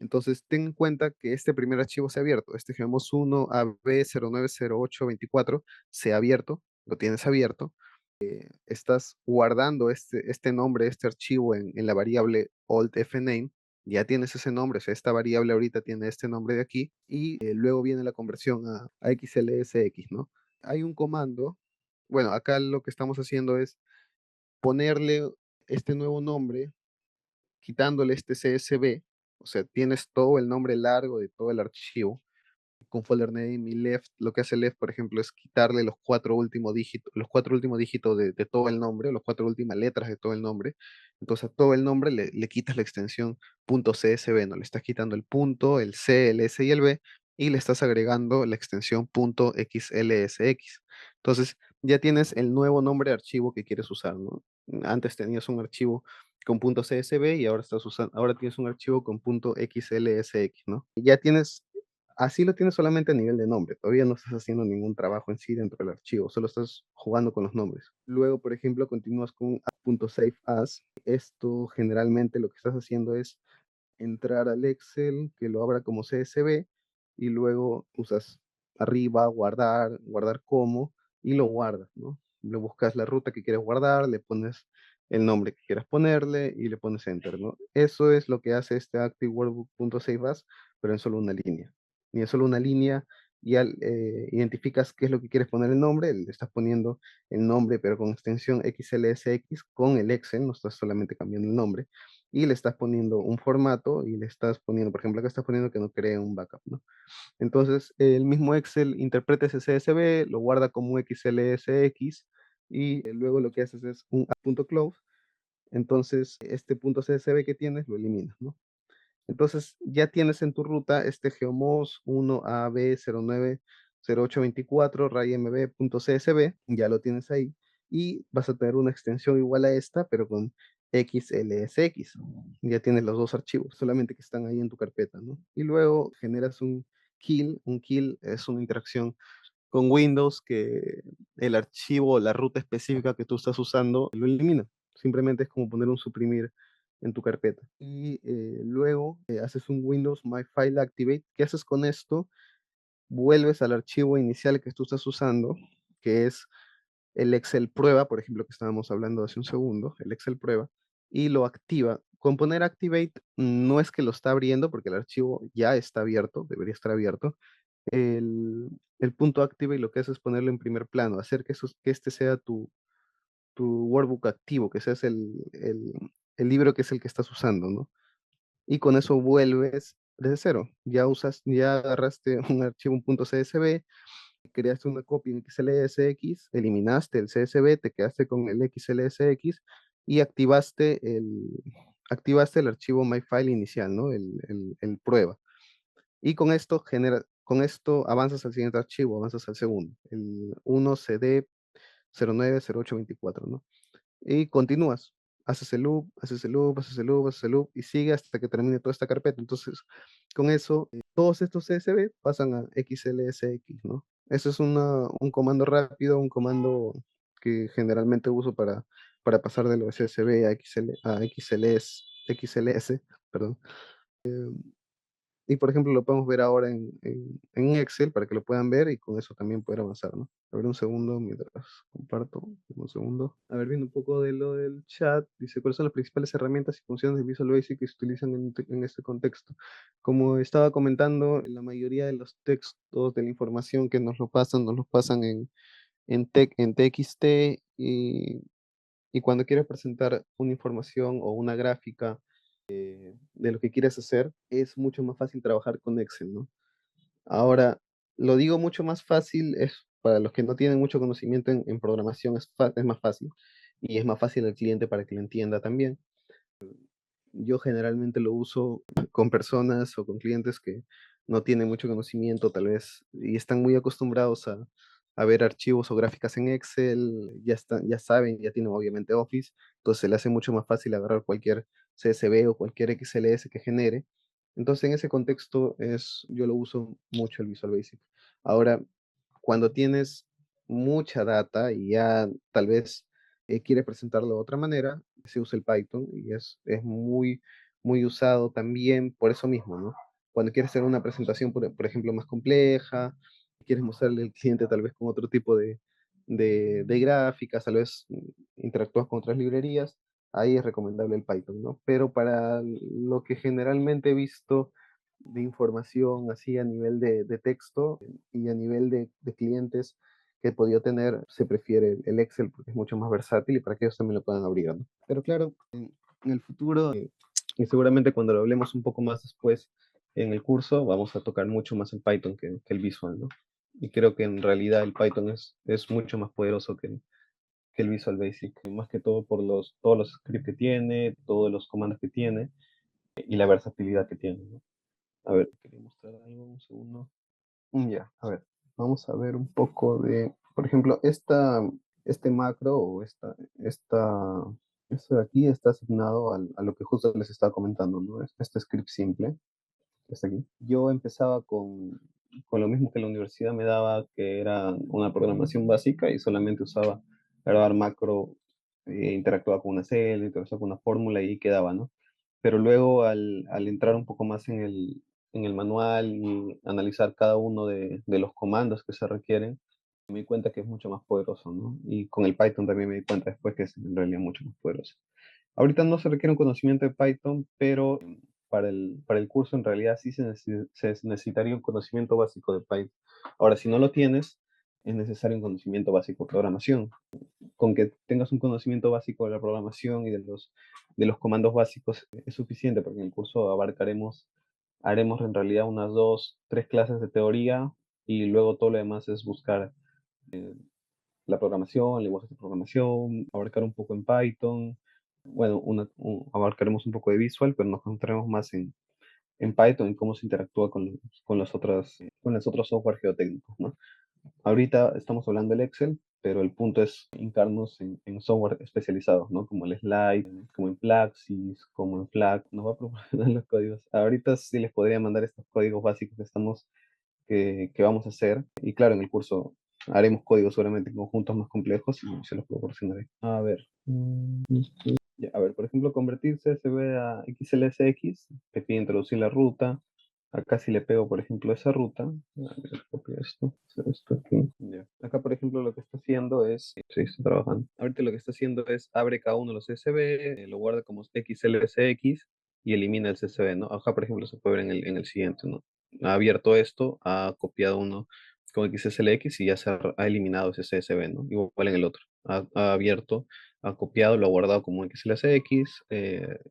Entonces, ten en cuenta que este primer archivo se ha abierto. Este Geomos 1 AB090824 se ha abierto, lo tienes abierto. Estás guardando este nombre, este archivo en la variable oldFname. Ya tienes ese nombre, o sea, esta variable ahorita tiene este nombre de aquí y luego viene la conversión a XLSX, ¿no? Hay un comando, bueno, acá lo que estamos haciendo es ponerle este nuevo nombre quitándole este CSV, o sea, tienes todo el nombre largo de todo el archivo con folder name y left. Lo que hace left, por ejemplo, es quitarle los cuatro últimos dígitos de todo el nombre, las cuatro últimas letras de todo el nombre. Entonces a todo el nombre le quitas la extensión .csv, ¿no? Le estás quitando el punto, el C, el S y el B, y le estás agregando la extensión .xlsx. Entonces ya tienes el nuevo nombre de archivo que quieres usar, ¿no? Antes tenías un archivo con .csv y ahora tienes un archivo con .xlsx, ¿no? Y ya tienes, así lo tienes solamente a nivel de nombre, todavía no estás haciendo ningún trabajo en sí dentro del archivo, solo estás jugando con los nombres. Luego, por ejemplo, continúas con .saveas. Esto generalmente lo que estás haciendo es entrar al Excel, que lo abra como CSV, y luego usas arriba, guardar como, y lo guardas, ¿no? Le buscas la ruta que quieres guardar, le pones el nombre que quieras ponerle y le pones enter, ¿no? Eso es lo que hace este ActiveWorkbook.saveas, pero en solo una línea. Y en solo una línea ya identificas qué es lo que quieres poner el nombre, le estás poniendo el nombre, pero con extensión XLSX con el Excel, no estás solamente cambiando el nombre, y le estás poniendo un formato y le estás poniendo, por ejemplo, acá estás poniendo que no cree un backup, ¿no? Entonces, el mismo Excel interpreta ese CSV, lo guarda como XLSX y luego lo que haces es un app.close. Entonces, este punto CSV que tienes lo eliminas, ¿no? Entonces, ya tienes en tu ruta este Geomos 1AB090824 RayMB.csv, ya lo tienes ahí, y vas a tener una extensión igual a esta, pero con XLSX. Ya tienes los dos archivos, solamente que están ahí en tu carpeta, ¿no? Y luego generas un kill es una interacción con Windows que el archivo o la ruta específica que tú estás usando lo elimina. Simplemente es como poner un suprimir en tu carpeta. Y luego haces un Windows My File Activate. ¿Qué haces con esto? Vuelves al archivo inicial que tú estás usando, que es el Excel prueba, por ejemplo, que estábamos hablando hace un segundo, el Excel prueba, y lo activa. Con poner Activate no es que lo está abriendo, porque el archivo ya está abierto, debería estar abierto, el punto active y lo que hace es ponerlo en primer plano, hacer que este sea tu workbook activo, que seas el libro que es el que estás usando, ¿no? Y con eso vuelves desde cero. Ya agarraste un archivo, un punto CSV, creaste una copia en XLSX, eliminaste el CSV, te quedaste con el XLSX y activaste el archivo MyFile inicial, ¿no? El prueba. Y con esto avanzas al siguiente archivo, avanzas al segundo, el 1CD090824, ¿no? Y continúas, haces el loop, haces el loop, haces el loop, haces el loop, y sigue hasta que termine toda esta carpeta. Entonces, con eso, todos estos CSV pasan a XLSX, ¿no? Eso es un comando rápido, un comando que generalmente uso para pasar de los CSV a XLS, perdón. Y por ejemplo, lo podemos ver ahora en Excel para que lo puedan ver y con eso también poder avanzar, ¿no? A ver un segundo mientras comparto. Un segundo. A ver, viendo un poco de lo del chat, dice, ¿cuáles son las principales herramientas y funciones de Visual Basic que se utilizan en este contexto? Como estaba comentando, la mayoría de los textos de la información que nos los pasan en TXT y cuando quieres presentar una información o una gráfica de lo que quieres hacer, es mucho más fácil trabajar con Excel, ¿no? Ahora, lo digo mucho más fácil, es para los que no tienen mucho conocimiento en programación, es más fácil. Y es más fácil al cliente para que lo entienda también. Yo generalmente lo uso con personas o con clientes que no tienen mucho conocimiento, tal vez, y están muy acostumbrados a ver archivos o gráficas en Excel, ya saben, ya tienen obviamente Office, entonces se le hace mucho más fácil agarrar cualquier CSV o cualquier XLS que genere. Entonces, en ese contexto yo lo uso mucho el Visual Basic. Ahora, cuando tienes mucha data y ya tal vez quieres presentarlo de otra manera, se usa el Python y es muy, muy usado también por eso mismo, ¿no? Cuando quieres hacer una presentación, por ejemplo, más compleja, quieres mostrarle al cliente tal vez con otro tipo de gráficas, tal vez interactúas con otras librerías, ahí es recomendable el Python, ¿no? Pero para lo que generalmente he visto de información así a nivel de texto y a nivel de clientes que he podido tener, se prefiere el Excel porque es mucho más versátil y para que ellos también lo puedan abrir, ¿no? Pero claro, en el futuro, y seguramente cuando lo hablemos un poco más después en el curso, vamos a tocar mucho más el Python que el Visual, ¿no? Y creo que en realidad el Python es mucho más poderoso que el Visual Basic, más que todo por todos los scripts que tiene, todos los comandos que tiene y la versatilidad que tiene, ¿no? A ver, quería mostrar algo, un segundo. Ya, a ver, vamos a ver un poco por ejemplo, este macro o esto de aquí está asignado a lo que justo les estaba comentando, ¿no? Este script simple, que está aquí. Yo empezaba con lo mismo que la universidad me daba, que era una programación básica y solamente usaba grabar macro, interactuaba con una celda, interactuaba con una fórmula y ahí quedaba, ¿no? Pero luego al entrar un poco más en el manual y analizar cada uno de los comandos que se requieren, me di cuenta que es mucho más poderoso, ¿no? Y con el Python también me di cuenta después que es en realidad mucho más poderoso. Ahorita no se requiere un conocimiento de Python, pero para el curso en realidad sí se necesitaría un conocimiento básico de Python. Ahora, si no lo tienes, es necesario un conocimiento básico de programación. Con que tengas un conocimiento básico de la programación y de los comandos básicos es suficiente, porque en el curso haremos en realidad unas dos, tres clases de teoría y luego todo lo demás es buscar la programación, lenguajes de programación, abarcar un poco en Python, bueno, abarcaremos un poco de Visual, pero nos concentraremos más en Python y cómo se interactúa con los otros software geotécnicos, ¿no? Ahorita estamos hablando del Excel, pero el punto es hincarnos en software especializados, ¿no? Como el Slide, como en Plaxis, como en Flag, nos va a proporcionar los códigos. Ahorita sí les podría mandar estos códigos básicos que vamos a hacer. Y claro, en el curso haremos códigos seguramente en conjuntos más complejos y se los proporcionaré. A ver. Ya, a ver, por ejemplo, convertir CSV a XLSX, te pide introducir la ruta. Acá si le pego, por ejemplo, esa ruta, a ver, copio esto, hacer esto aquí. Ya. Acá, por ejemplo, lo que está haciendo es, sí, está trabajando. Ahorita lo que está haciendo es abre cada uno de los CSV, lo guarda como XLSX y elimina el CSV, ¿no? Acá, por ejemplo, se puede ver en el siguiente, ¿no? Ha abierto esto, ha copiado uno con XSLX y ya ha eliminado ese CSV, ¿no? Igual en el otro. Ha abierto, ha copiado, lo ha guardado como XLSX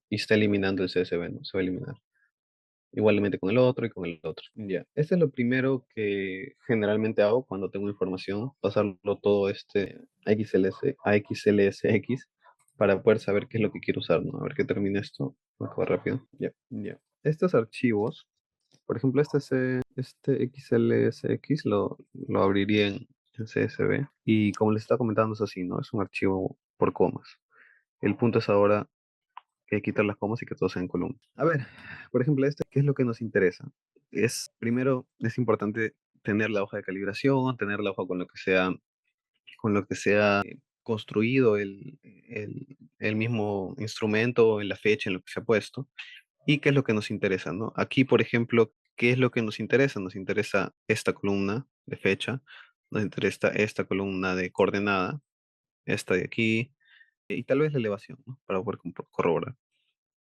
y está eliminando el CSV, ¿no? Se va a eliminar. Igualmente con el otro y con el otro. Ya. Este es lo primero que generalmente hago cuando tengo información, pasarlo todo a XLSX para poder saber qué es lo que quiero usar, ¿no? A ver que termine esto. Voy a acabar rápido. Ya, ya. Estos archivos, por ejemplo, este XLSX lo abriría en CSV y como les estaba comentando es así, ¿no? Es un archivo por comas. El punto es ahora que quitar las comas y que todo sea en columna. A ver, por ejemplo, ¿qué es lo que nos interesa? Primero, es importante tener la hoja de calibración, tener la hoja con lo que sea construido el mismo instrumento, en la fecha, en lo que se ha puesto, y qué es lo que nos interesa, ¿no? Aquí, por ejemplo, ¿qué es lo que nos interesa? Nos interesa esta columna de fecha, nos interesa esta columna de coordenada, esta de aquí, y tal vez la elevación, ¿no? Para poder corroborar.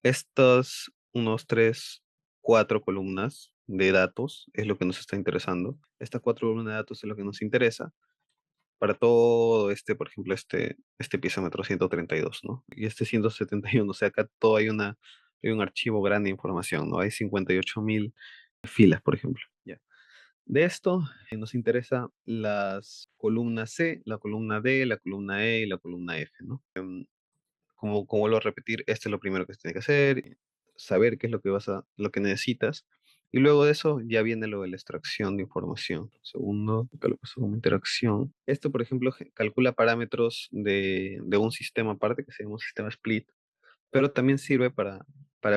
Estas unos tres, cuatro columnas de datos es lo que nos está interesando. Estas cuatro columnas de datos es lo que nos interesa para todo por ejemplo, este piezómetro 132, ¿no? Y este 171, o sea, acá todo hay un archivo grande de información, ¿no? Hay 58.000 filas, por ejemplo. Ya. De esto nos interesa las columnas C, la columna D, la columna E y la columna F, ¿no? Como vuelvo a repetir, este es lo primero que se tiene que hacer, saber qué es lo que necesitas. Y luego de eso ya viene lo de la extracción de información. Segundo, acá lo paso como interacción. Esto, por ejemplo, calcula parámetros de un sistema aparte que se llama un sistema split, pero también sirve para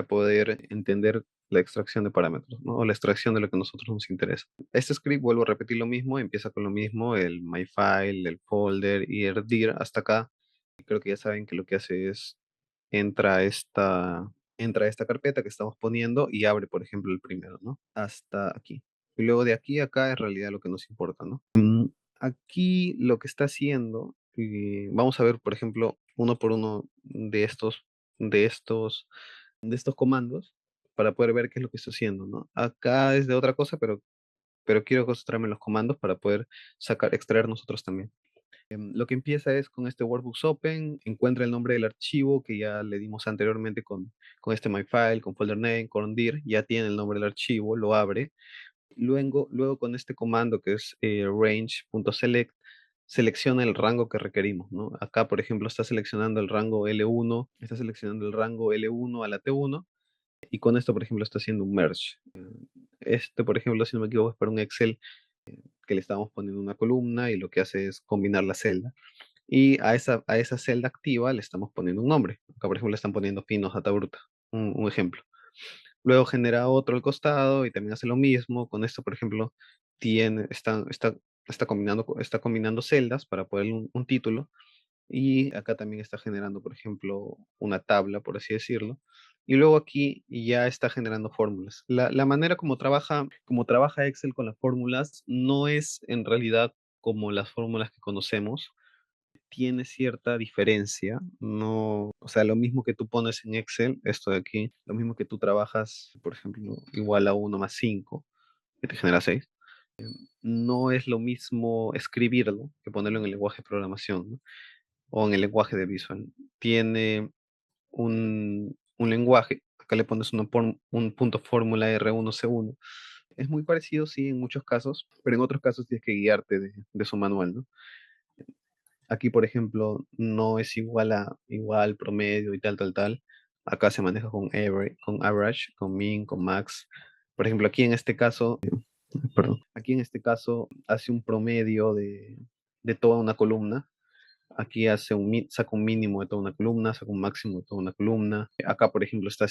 poder entender la extracción de parámetros, ¿no? O la extracción de lo que a nosotros nos interesa. Este script, vuelvo a repetir lo mismo, empieza con lo mismo, el myfile, el folder y el dir hasta acá. Creo que ya saben que lo que hace es entra a esta entra a esta carpeta que estamos poniendo y abre, por ejemplo, el primero, ¿no? Hasta aquí. Y luego de aquí a acá es realidad lo que nos importa, ¿no? Aquí lo que está haciendo, vamos a ver, por ejemplo, uno por uno de estos, de estos comandos para poder ver qué es lo que está haciendo, ¿no? Acá es de otra cosa, pero quiero concentrarme en los comandos para poder extraer nosotros también. Lo que empieza es con este Workbooks Open, encuentra el nombre del archivo que ya le dimos anteriormente con este MyFile, con folder name, con dir, ya tiene el nombre del archivo, lo abre. Luego con este comando que es range.select, selecciona el rango que requerimos, ¿no? Acá, por ejemplo, está seleccionando el rango L1, está seleccionando el rango L1 a la T1, y con esto, por ejemplo, está haciendo un merge. Este, por ejemplo, si no me equivoco, es para un Excel que le estamos poniendo una columna y lo que hace es combinar la celda. Y a esa celda activa le estamos poniendo un nombre. Acá, por ejemplo, le están poniendo Pinos Data Bruta, un ejemplo. Luego genera otro al costado y también hace lo mismo. Con esto, por ejemplo, está combinando celdas para poner un título. Y acá también está generando, por ejemplo, una tabla, por así decirlo. Y luego aquí ya está generando fórmulas. La manera como trabaja Excel con las fórmulas no es en realidad como las fórmulas que conocemos, tiene cierta diferencia, no, o sea, lo mismo que tú pones en Excel, esto de aquí, lo mismo que tú trabajas, por ejemplo, igual a 1 más 5 que te genera 6, no es lo mismo escribirlo que ponerlo en el lenguaje de programación, ¿no? O en el lenguaje de Visual. Tiene un lenguaje, acá le pones un punto fórmula R1C1. Es muy parecido, sí, en muchos casos, pero en otros casos tienes que guiarte de su manual, ¿no? Aquí, por ejemplo, no es igual, promedio y tal, tal, tal. Acá se maneja con average, con mean, con max. Por ejemplo, aquí en este caso, perdón, aquí en este caso hace un promedio de toda una columna. Aquí saca un mínimo de toda una columna, saca un máximo de toda una columna. Acá, por ejemplo, está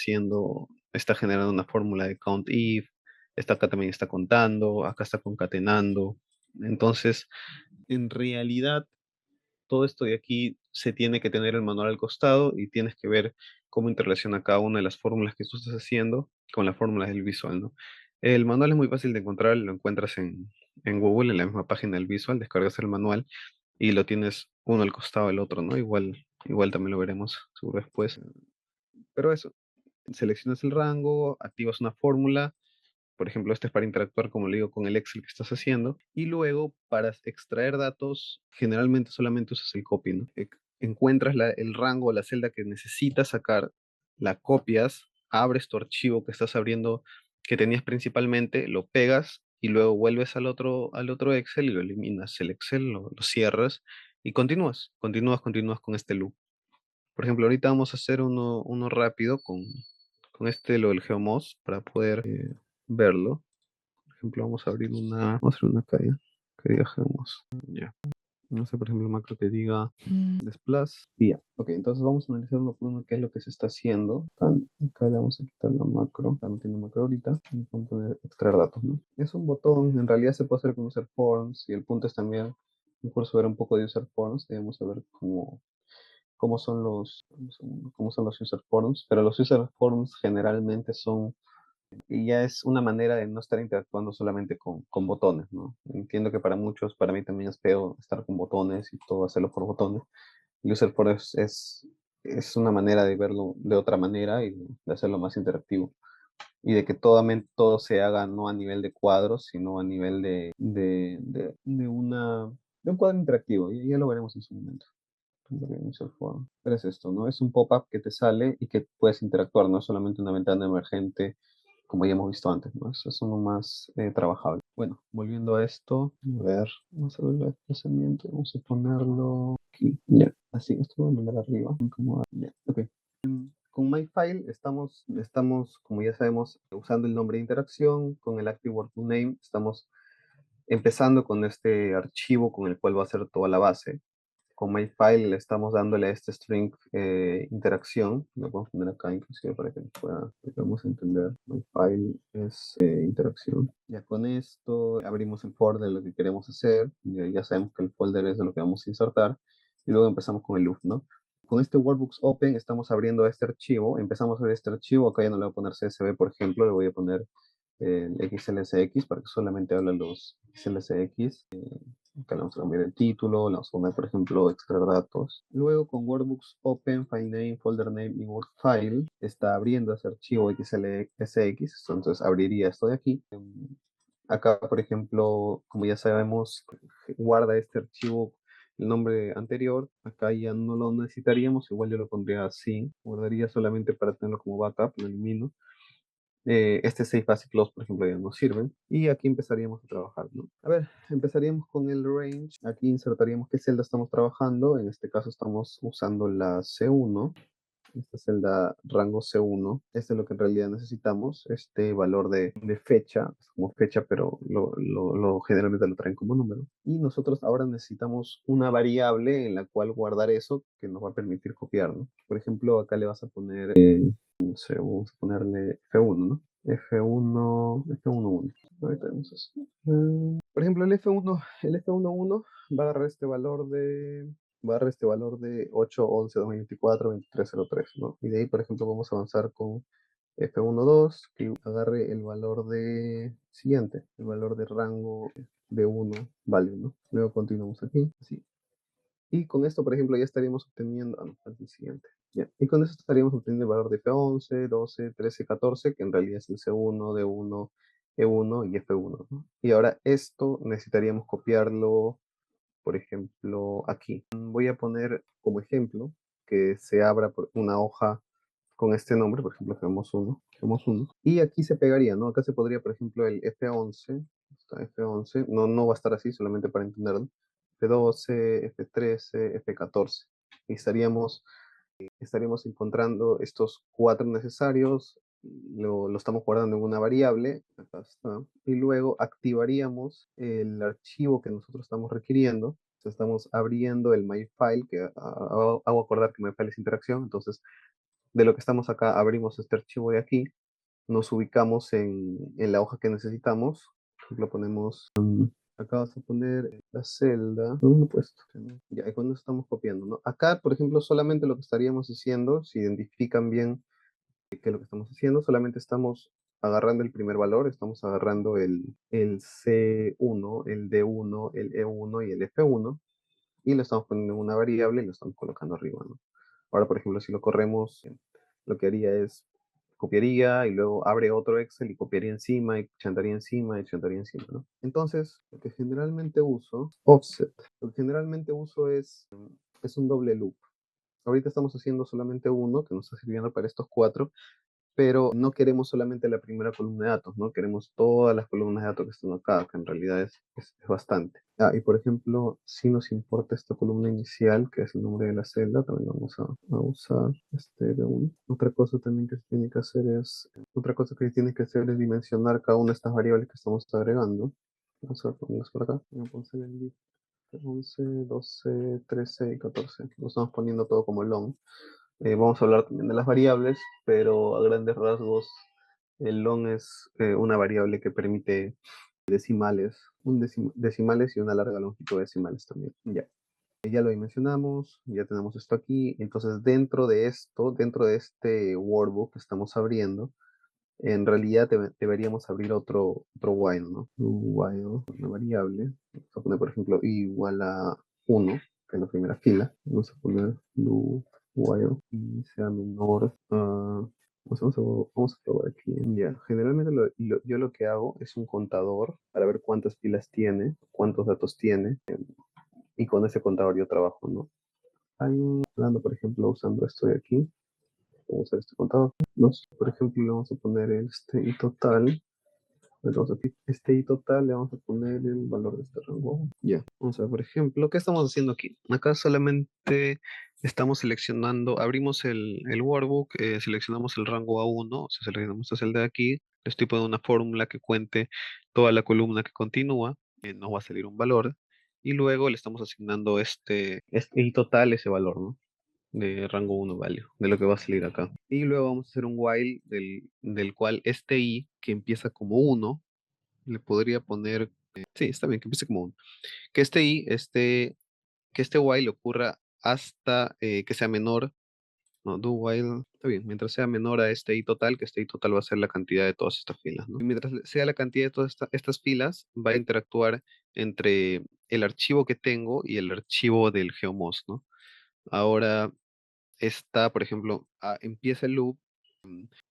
generando una fórmula de count if. Acá también está contando, acá está concatenando. Entonces, en realidad, todo esto de aquí se tiene que tener el manual al costado y tienes que ver cómo interrelaciona cada una de las fórmulas que tú estás haciendo con las fórmulas del visual, ¿no? El manual es muy fácil de encontrar, lo encuentras en Google, en la misma página del visual, descargas el manual y lo tienes uno al costado del otro, ¿no? Igual también lo veremos seguro después. Pero eso, seleccionas el rango, activas una fórmula. Por ejemplo, este es para interactuar, como le digo, con el Excel que estás haciendo. Y luego, para extraer datos, generalmente solamente usas el copy, ¿no? Encuentras el rango o la celda que necesitas sacar, la copias, abres tu archivo que estás abriendo, que tenías principalmente, lo pegas y luego vuelves al otro Excel y lo eliminas. El Excel lo cierras y continúas con este loop. Por ejemplo, ahorita vamos a hacer uno rápido con lo del GeoMoz para poder verlo. Por ejemplo, vamos a hacer una calle que diga GeoMoz. Ya. No sé, por ejemplo, macro que diga desplace y ya. Ok, entonces vamos a analizar uno por uno qué es lo que se está haciendo. Acá le vamos a quitar la macro. Acá no tiene macro ahorita. Y vamos a poner extraer datos, ¿no? Es un botón, en realidad se puede hacer con user forms y el punto es también, mejor saber un poco de user forms. Debemos saber cómo son los user forms, pero los user forms generalmente y ya es una manera de no estar interactuando solamente con botones, ¿no? Entiendo que para muchos, para mí también es feo estar con botones y todo hacerlo por botones. El user forms es una manera de verlo de otra manera y de hacerlo más interactivo. Y de que todo se haga no a nivel de cuadros, sino a nivel de un cuadro interactivo. Y ya lo veremos en su momento. Pero es esto, ¿no? Es un pop-up que te sale y que puedes interactuar, no es solamente una ventana emergente como ya hemos visto antes, ¿no? Eso es uno más trabajable. Bueno, volviendo a esto, a ver, vamos a ver el desplazamiento, vamos a ponerlo aquí, ya, así, esto lo voy a mandar arriba, ya, ok. Con MyFile estamos, como ya sabemos, usando el nombre de interacción, con el Active Working Name, estamos empezando con este archivo con el cual va a ser toda la base. Con MyFile le estamos dándole a este string interacción. Lo podemos poner acá inclusive para que podamos entender. MyFile es interacción. Ya con esto abrimos el folder de lo que queremos hacer. Ya sabemos que el folder es de lo que vamos a insertar. Y luego empezamos con el loop, ¿no? Con este Workbooks Open estamos abriendo este archivo, empezamos a ver este archivo, acá ya no le voy a poner CSV, por ejemplo, le voy a poner el XLSX para que solamente hable los XLSX. Acá le vamos a cambiar el título, le vamos a poner, por ejemplo, extraer datos. Luego con Workbooks Open, File Name, Folder Name y Word File, está abriendo ese archivo XLSX, entonces abriría esto de aquí. Acá, por ejemplo, como ya sabemos, guarda este archivo el nombre anterior. Acá ya no lo necesitaríamos, igual yo lo pondría así. Guardaría solamente para tenerlo como backup, lo elimino. Este Save As y Close, por ejemplo, ya no sirven. Y aquí empezaríamos a trabajar, ¿no? A ver, empezaríamos con el range. Aquí insertaríamos qué celda estamos trabajando. En este caso estamos usando la C1. Esta celda rango C1. Este es lo que en realidad necesitamos. Este valor de fecha, es como fecha, pero generalmente lo traen como número. Y nosotros ahora necesitamos una variable en la cual guardar eso que nos va a permitir copiar, ¿no? Por ejemplo, acá le vas a poner, no sé, vamos a ponerle F1, ¿no? F1, ahorita vemos eso. Por ejemplo, el F11 va a agarrar este valor de 8, 11, 2024, 2303, ¿no? Y de ahí, por ejemplo, vamos a avanzar con F12, que agarre el valor de siguiente, el valor de rango de 1, value, ¿no? Luego continuamos aquí, así. Y con esto, por ejemplo, ya estaríamos obteniendo, no, falta el siguiente. Ya. Y con esto estaríamos obteniendo el valor de F11, 12, 13, 14, que en realidad es el C1, D1, E1 y F1, ¿no? Y ahora esto necesitaríamos copiarlo, por ejemplo, aquí. Voy a poner como ejemplo que se abra una hoja con este nombre, por ejemplo, Gemos 1, y aquí se pegaría, ¿no? Acá se podría, por ejemplo, el F11, está F11, no va a estar así, solamente para entenderlo, F12, F13, F14, y estaríamos encontrando estos cuatro necesarios, lo estamos guardando en una variable, acá está, y luego activaríamos el archivo que nosotros estamos requiriendo. Estamos abriendo el myfile, que hago acordar que myfile es interacción, entonces de lo que estamos acá abrimos este archivo de aquí, nos ubicamos en la hoja que necesitamos, por ejemplo ponemos, acá vas a poner la celda, ¿dónde lo he puesto? Ya, y cuando estamos copiando, ¿no? Acá, por ejemplo, solamente lo que estaríamos haciendo, si identifican bien qué es lo que estamos haciendo, solamente estamos agarrando el primer valor, estamos agarrando el C1, el D1, el E1 y el F1, y lo estamos poniendo en una variable y lo estamos colocando arriba, ¿no? Ahora, por ejemplo, si lo corremos, lo que haría es copiaría y luego abre otro Excel y copiaría encima y chantaría encima y chantaría encima, ¿no? Entonces, lo que generalmente uso, offset, lo que generalmente uso es un doble loop. Ahorita estamos haciendo solamente uno que nos está sirviendo para estos cuatro, pero no queremos solamente la primera columna de datos, ¿no? Queremos todas las columnas de datos que están acá, que en realidad es bastante. Y por ejemplo, si nos importa esta columna inicial, que es el nombre de la celda, también vamos a usar este de uno. Otra cosa que tiene que hacer es dimensionar cada una de estas variables que estamos agregando. Vamos a ponerlas por acá. Vamos a poner el 11, 12, 13 y 14. Lo estamos poniendo todo como long. Vamos a hablar también de las variables, pero a grandes rasgos el long es una variable que permite decimales, decimales y una larga longitud de decimales también. Ya. Ya lo mencionamos, ya tenemos esto aquí. Entonces, dentro de esto, dentro de este workbook que estamos abriendo, en realidad deberíamos abrir otro while, ¿no? While, una variable. Vamos a poner, por ejemplo, igual a 1, que es la primera fila. Vamos a poner do while y sea menor a... Vamos a probar aquí. Ya, generalmente yo lo que hago es un contador para ver cuántas filas tiene, cuántos datos tiene, y con ese contador yo trabajo, ¿no? Hablando, por ejemplo, usando esto de aquí, vamos a usar este contador. Por ejemplo, le vamos a poner este y total. Este y total le vamos a poner el valor de este rango. Ya, vamos a ver, por ejemplo, ¿qué estamos haciendo aquí? Acá solamente estamos seleccionando, abrimos el workbook, seleccionamos el rango A1, o sea, seleccionamos esta celda de aquí, le estoy poniendo una fórmula que cuente toda la columna que continúa, nos va a salir un valor, y luego le estamos asignando este y total ese valor, ¿no? De rango 1 value, de lo que va a salir acá. Y luego vamos a hacer un while del cual este i, que empieza como 1, le podría poner, sí, está bien, que empiece como 1. Que este i, que este while ocurra hasta que sea menor, no, do while, está bien, mientras sea menor a este i total, que este i total va a ser la cantidad de todas estas filas, ¿no? Y mientras sea la cantidad de todas estas filas, va a interactuar entre el archivo que tengo y el archivo del geomos, ¿no? Ahora está, por ejemplo, empieza el loop,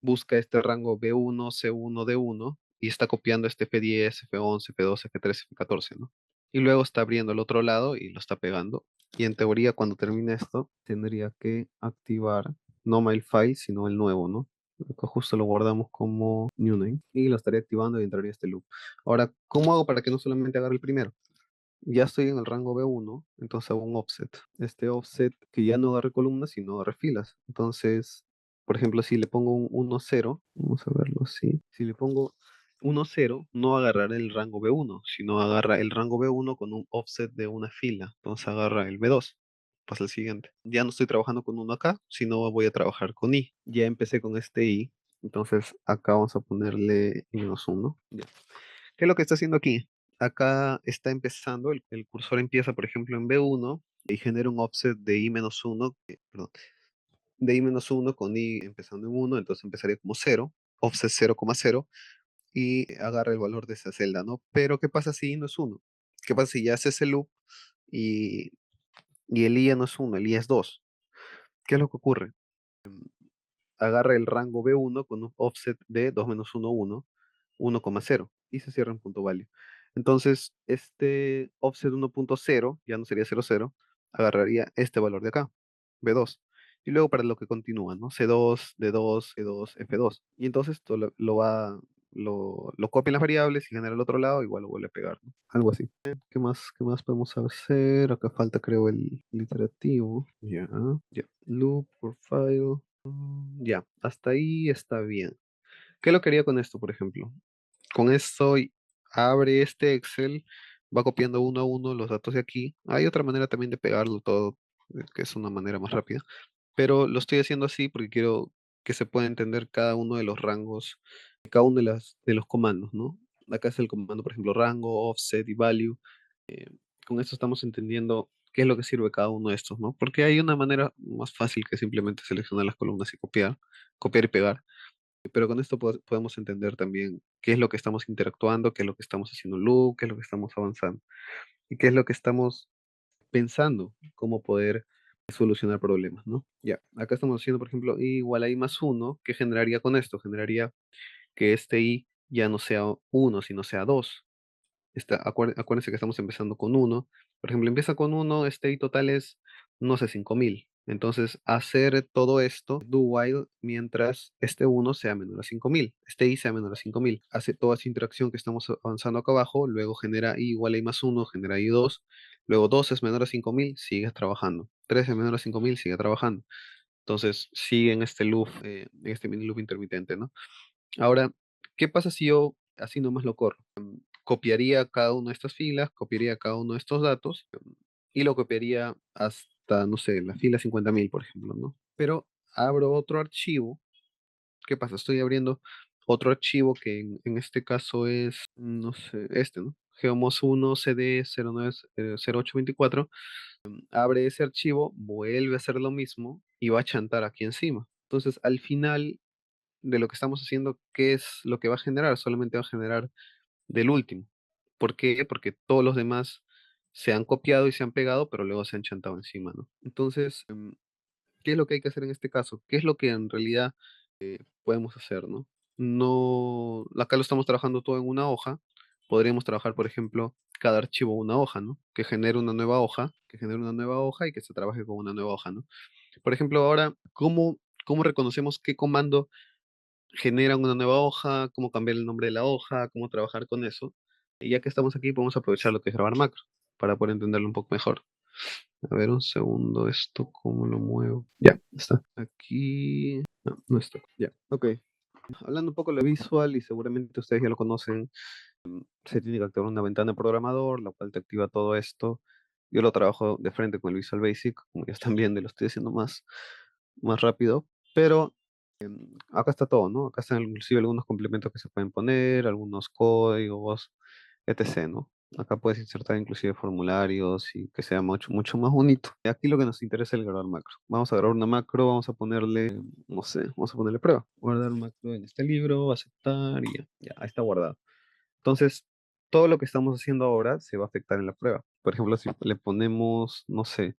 busca este rango B1, C1, D1 y está copiando este F10, F11, F12, F13, F14, ¿no? Y luego está abriendo el otro lado y lo está pegando. Y en teoría, cuando termine esto, tendría que activar no my file, sino el nuevo, ¿no? Acá justo lo guardamos como new name y lo estaría activando y entraría este loop. Ahora, ¿cómo hago para que no solamente agarre el primero? Ya estoy en el rango B1, entonces hago un offset. Este offset que ya no agarre columnas, sino agarre filas. Entonces, por ejemplo, si le pongo un 1,0, vamos a verlo así. Si le pongo 1,0, no agarrará el rango B1, sino agarra el rango B1 con un offset de una fila. Entonces agarra el B2. Pasa el siguiente. Ya no estoy trabajando con uno acá, sino voy a trabajar con I. Ya empecé con este I. Entonces acá vamos a ponerle -1. ¿Qué es lo que está haciendo aquí? Acá está empezando, el cursor empieza, por ejemplo, en B1 y genera un offset de I-1, perdón, de I-1 con I empezando en 1, entonces empezaría como 0, offset 0,0 y agarra el valor de esa celda, ¿no? Pero ¿qué pasa si I no es 1? ¿Qué pasa si ya hace ese loop y, y el I ya no es 1, el I es 2? ¿Qué es lo que ocurre? Agarra el rango B1 con un offset de 2 menos 1, 1, 1,0 y se cierra en punto value. Entonces, este offset 1,0 ya no sería 0,0, agarraría este valor de acá, B2. Y luego para lo que continúa, ¿no? C2, D2, E2, F2. Y entonces esto lo copia en las variables y genera el otro lado, igual lo vuelve a pegar, ¿no? Algo así. Qué más podemos hacer? Acá falta, creo, el iterativo. Ya, ya. Loop, profile. Ya, hasta ahí está bien. ¿Qué lo quería con esto, por ejemplo? Con esto abre este Excel, va copiando uno a uno los datos de aquí. Hay otra manera también de pegarlo todo, que es una manera más rápida, pero lo estoy haciendo así porque quiero que se pueda entender cada uno de los rangos, cada uno de los comandos, ¿no? Acá es el comando, por ejemplo, rango, offset y value. Eh, con esto estamos entendiendo qué es lo que sirve cada uno de estos, ¿no? Porque hay una manera más fácil que simplemente seleccionar las columnas y copiar y pegar, pero con esto podemos entender también qué es lo que estamos interactuando, qué es lo que estamos haciendo un loop, qué es lo que estamos avanzando y qué es lo que estamos pensando, cómo poder solucionar problemas, ¿no? Ya, acá estamos haciendo, por ejemplo, i igual a i+1. ¿Qué generaría con esto? Generaría que este i ya no sea 1, sino sea 2. Acuérdense que estamos empezando con uno. Por ejemplo, empieza con uno, este i total es, no sé, 5000. Entonces, hacer todo esto, do while, mientras este uno sea menor a 5000, este i sea menor a 5000. Hace toda esa interacción que estamos avanzando acá abajo, luego genera i igual a i+1, genera i2, luego 2 es menor a 5000, sigues trabajando. 3 es menor a 5000, sigue trabajando. Entonces, sigue en este loop, en este mini loop intermitente, ¿no? Ahora, ¿qué pasa si yo así nomás lo corro? Copiaría cada una de estas filas, copiaría cada uno de estos datos y lo copiaría hasta, no sé, la fila 50.000, por ejemplo, ¿no? Pero abro otro archivo. ¿Qué pasa? Estoy abriendo otro archivo que en este caso es, no sé, este, ¿no? Geomos 1 CD 09, 0824. Abre ese archivo, vuelve a hacer lo mismo y va a chantar aquí encima. Entonces, al final de lo que estamos haciendo, ¿qué es lo que va a generar? Solamente va a generar del último. ¿Por qué? Porque todos los demás se han copiado y se han pegado, pero luego se han chantado encima, ¿no? Entonces, ¿qué es lo que hay que hacer en este caso? ¿Qué es lo que en realidad podemos hacer, ¿no? No, acá lo estamos trabajando todo en una hoja. Podríamos trabajar, por ejemplo, cada archivo una hoja, ¿no? Que genere una nueva hoja, que genere una nueva hoja y que se trabaje con una nueva hoja, ¿no? Por ejemplo, ahora, ¿cómo reconocemos qué comando generan una nueva hoja, cómo cambiar el nombre de la hoja, cómo trabajar con eso? Y ya que estamos aquí, podemos aprovechar lo que es grabar macro para poder entenderlo un poco mejor. A ver, un segundo, esto, ¿cómo lo muevo? Ya, está. Aquí. No, no está. Ya, ok. Hablando un poco de lo visual, y seguramente ustedes ya lo conocen, se tiene que activar una ventana de programador, la cual te activa todo esto. Yo lo trabajo de frente con el Visual Basic, como ya están viendo, y lo estoy haciendo más rápido, pero acá está todo, ¿no? Acá están inclusive algunos complementos que se pueden poner, algunos códigos, etc., ¿no? Acá puedes insertar inclusive formularios y que sea mucho, mucho más bonito. Aquí lo que nos interesa es el grabar macro. Vamos a grabar una macro, vamos a ponerle, no sé, vamos a ponerle prueba. Guardar un macro en este libro, aceptar y ya, ya, ahí está guardado. Entonces, todo lo que estamos haciendo ahora se va a afectar en la prueba. Por ejemplo, si le ponemos, no sé,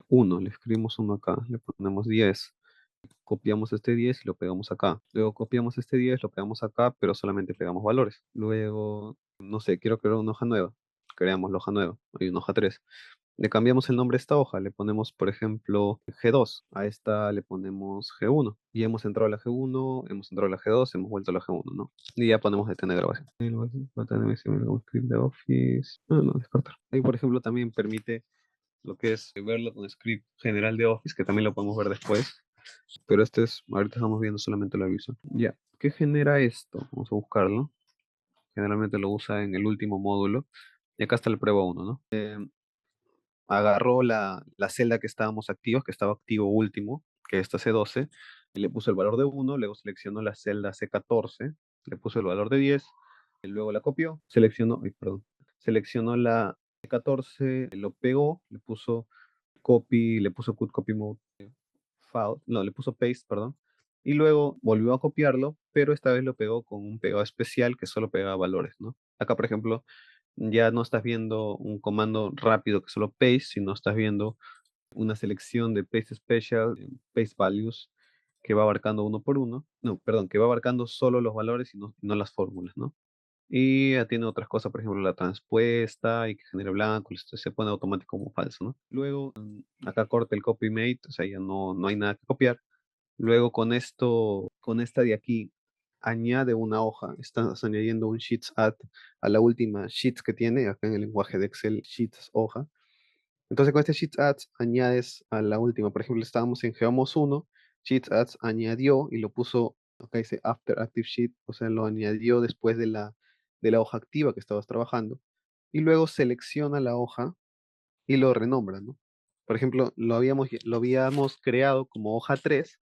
uno, le escribimos uno acá, le ponemos 10, copiamos este 10 y lo pegamos acá. Luego copiamos este 10, lo pegamos acá, pero solamente pegamos valores. Luego, no sé, quiero crear una hoja nueva. Creamos la hoja nueva, hay una hoja 3. Le cambiamos el nombre a esta hoja, le ponemos, por ejemplo, G2. A esta le ponemos G1. Y hemos entrado a la G1, hemos entrado a la G2, hemos vuelto a la G1, ¿no? Y ya ponemos detener grabación. Ahí lo hace, va a tener un script de Office. Ah, no, descartar. Ahí, por ejemplo, también permite lo que es verlo con script general de Office, que también lo podemos ver después. Pero este es, ahorita estamos viendo solamente la visual. Ya, ¿qué genera esto? Vamos a buscarlo. Generalmente lo usa en el último módulo. Y acá está la prueba uno, ¿no? Agarró la celda que estábamos activos, que estaba activo último, que es esta C12, y le puso el valor de 1, luego seleccionó la celda C14, le puso el valor de 10, y luego la copió, seleccionó, ay, perdón, seleccionó la C14, lo pegó, le puso copy, le puso cut copy mode file, no, le puso paste, perdón, y luego volvió a copiarlo, pero esta vez lo pegó con un pegado especial que solo pega valores, ¿no? Acá, por ejemplo, ya no estás viendo un comando rápido que solo paste, sino estás viendo una selección de paste special, paste values, que va abarcando uno por uno, no, perdón, que va abarcando solo los valores y no las fórmulas, ¿no? Y ya tiene otras cosas, por ejemplo, la transpuesta y que genere blanco, esto se pone automático como falso, ¿no? Luego, acá corta el copy mate, o sea, ya no hay nada que copiar. Luego con esto, con esta de aquí, añade una hoja. Estás añadiendo un Sheets add a la última Sheets que tiene, acá en el lenguaje de Excel, Sheets hoja. Entonces con este Sheets add añades a la última. Por ejemplo, estábamos en Geomos 1, Sheets add añadió y lo puso, acá dice After Active Sheet, o sea, lo añadió después de la hoja activa que estabas trabajando. Y luego selecciona la hoja y lo renombra, ¿no? Por ejemplo, lo habíamos creado como hoja 3.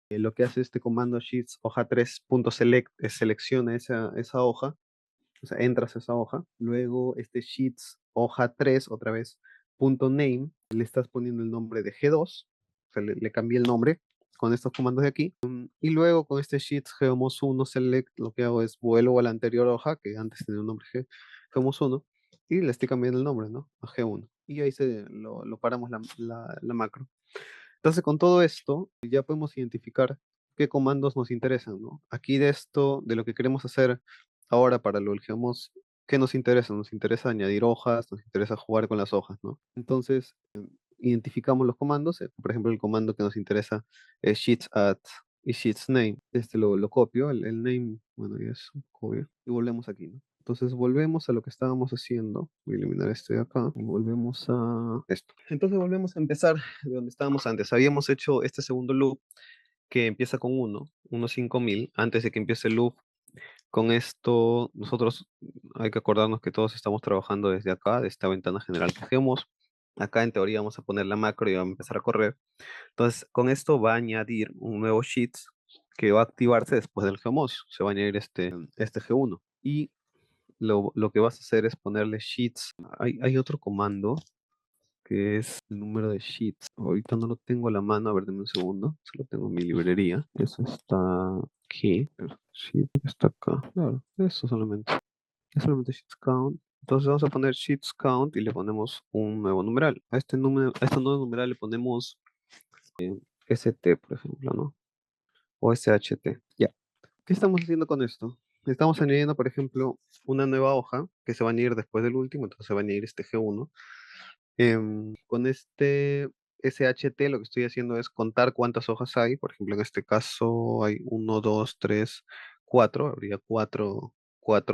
Lo que hace este comando sheets hoja 3.select es selecciona esa hoja, o sea, entras a esa hoja, luego este sheets hoja 3 otra vez punto name, le estás poniendo el nombre de G2, o sea, le cambié el nombre con estos comandos de aquí, y luego con este sheets geomos 1 select lo que hago es vuelvo a la anterior hoja, que antes tenía un nombre geomos 1, y le estoy cambiando el nombre, ¿no? A G1, y ahí lo paramos la macro. Entonces, con todo esto, ya podemos identificar qué comandos nos interesan, ¿no? Aquí de esto, de lo que queremos hacer ahora para lo del Geomos, ¿qué nos interesa? Nos interesa añadir hojas, nos interesa jugar con las hojas, ¿no? Entonces, identificamos los comandos. Por ejemplo, el comando que nos interesa es sheets add y sheets name. Este lo copio, el name, bueno, ya es un obvio. Y volvemos aquí, ¿no? Entonces volvemos a lo que estábamos haciendo. Voy a eliminar este de acá. Y volvemos a esto. Entonces volvemos a empezar de donde estábamos antes. Habíamos hecho este segundo loop que empieza con 1, 5000. Antes de que empiece el loop, con esto nosotros hay que acordarnos que todos estamos trabajando desde acá, de esta ventana general que tenemos. Acá en teoría vamos a poner la macro y va a empezar a correr. Entonces con esto va a añadir un nuevo sheets que va a activarse después del Geomos. Se va a añadir este G1. Y lo que vas a hacer es ponerle sheets. Hay otro comando que es el número de sheets. Ahorita no lo tengo a la mano, a ver, dame un segundo. Solo tengo en mi librería. Eso está aquí. Sheet está acá. Claro, eso solamente. Es solamente sheets count. Entonces vamos a poner sheets count y le ponemos un nuevo numeral. A este nuevo numeral le ponemos ST, por ejemplo, ¿no? O SHT. Ya. ¿Qué estamos haciendo con esto? Estamos añadiendo, por ejemplo, una nueva hoja que se va a añadir después del último, entonces se va a añadir este G1. Con este SHT lo que estoy haciendo es contar cuántas hojas hay. Por ejemplo, en este caso hay uno, 2, 3, 4. Habría cuatro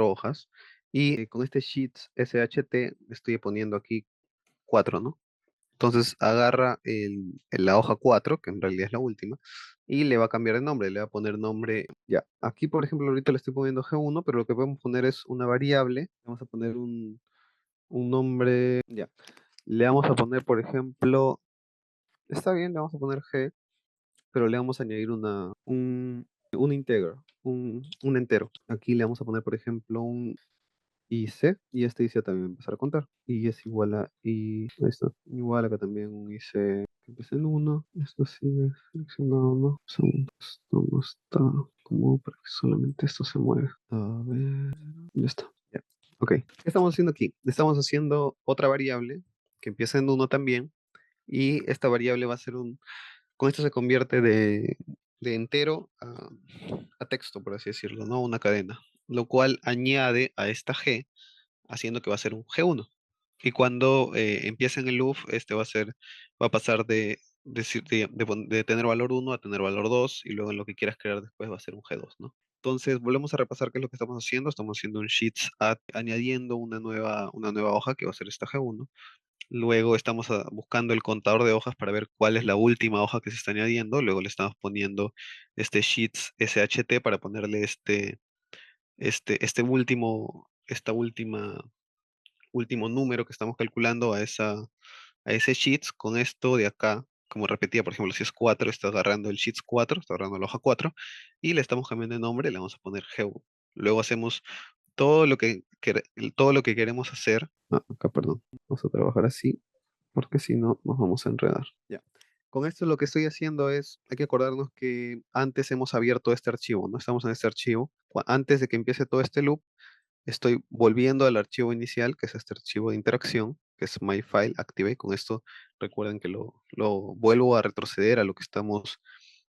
hojas. Y con este Sheets SHT estoy poniendo aquí 4, ¿no? Entonces agarra la hoja 4 que en realidad es la última, y le va a cambiar el nombre. Le va a poner nombre. Ya, aquí por ejemplo ahorita le estoy poniendo G1, pero lo que podemos poner es una variable. Vamos a poner un nombre. Ya. Le vamos a poner, por ejemplo, está bien, le vamos a poner G, pero le vamos a añadir un integer, un entero. Aquí le vamos a poner, por ejemplo, un IC, y este IC también va a empezar a contar. Y es igual a I, ahí está, igual acá también un IC que empieza en 1, esto sigue seleccionado, ¿no? Segundo, esto no está como para que solamente esto se mueve. A ver, ya está. Ya. Ok, ¿qué estamos haciendo aquí? Estamos haciendo otra variable que empieza en 1 también, y esta variable va a ser con esto se convierte de entero a texto, por así decirlo, ¿no? Una cadena, lo cual añade a esta G, haciendo que va a ser un G1. Y cuando empiece en el loop, este va a pasar de tener valor 1 a tener valor 2, y luego en lo que quieras crear después va a ser un G2, ¿no? Entonces, volvemos a repasar qué es lo que estamos haciendo. Estamos haciendo un sheets add, añadiendo una nueva hoja que va a ser esta G1. Luego estamos buscando el contador de hojas para ver cuál es la última hoja que se está añadiendo. Luego le estamos poniendo este sheets SHT para ponerle último número que estamos calculando a ese sheets. Con esto de acá, como repetía, por ejemplo, si es 4, está agarrando el sheets 4, está agarrando la hoja 4, y le estamos cambiando de nombre, le vamos a poner G1. Luego hacemos todo lo que queremos hacer. Acá, perdón. Vamos a trabajar así, porque si no nos vamos a enredar. Ya. Con esto lo que estoy haciendo es, hay que acordarnos que antes hemos abierto este archivo, ¿no? Estamos en este archivo. Antes de que empiece todo este loop, estoy volviendo al archivo inicial, que es este archivo de interacción, que es myFile activate. Con esto recuerden que lo vuelvo a retroceder a lo que estamos,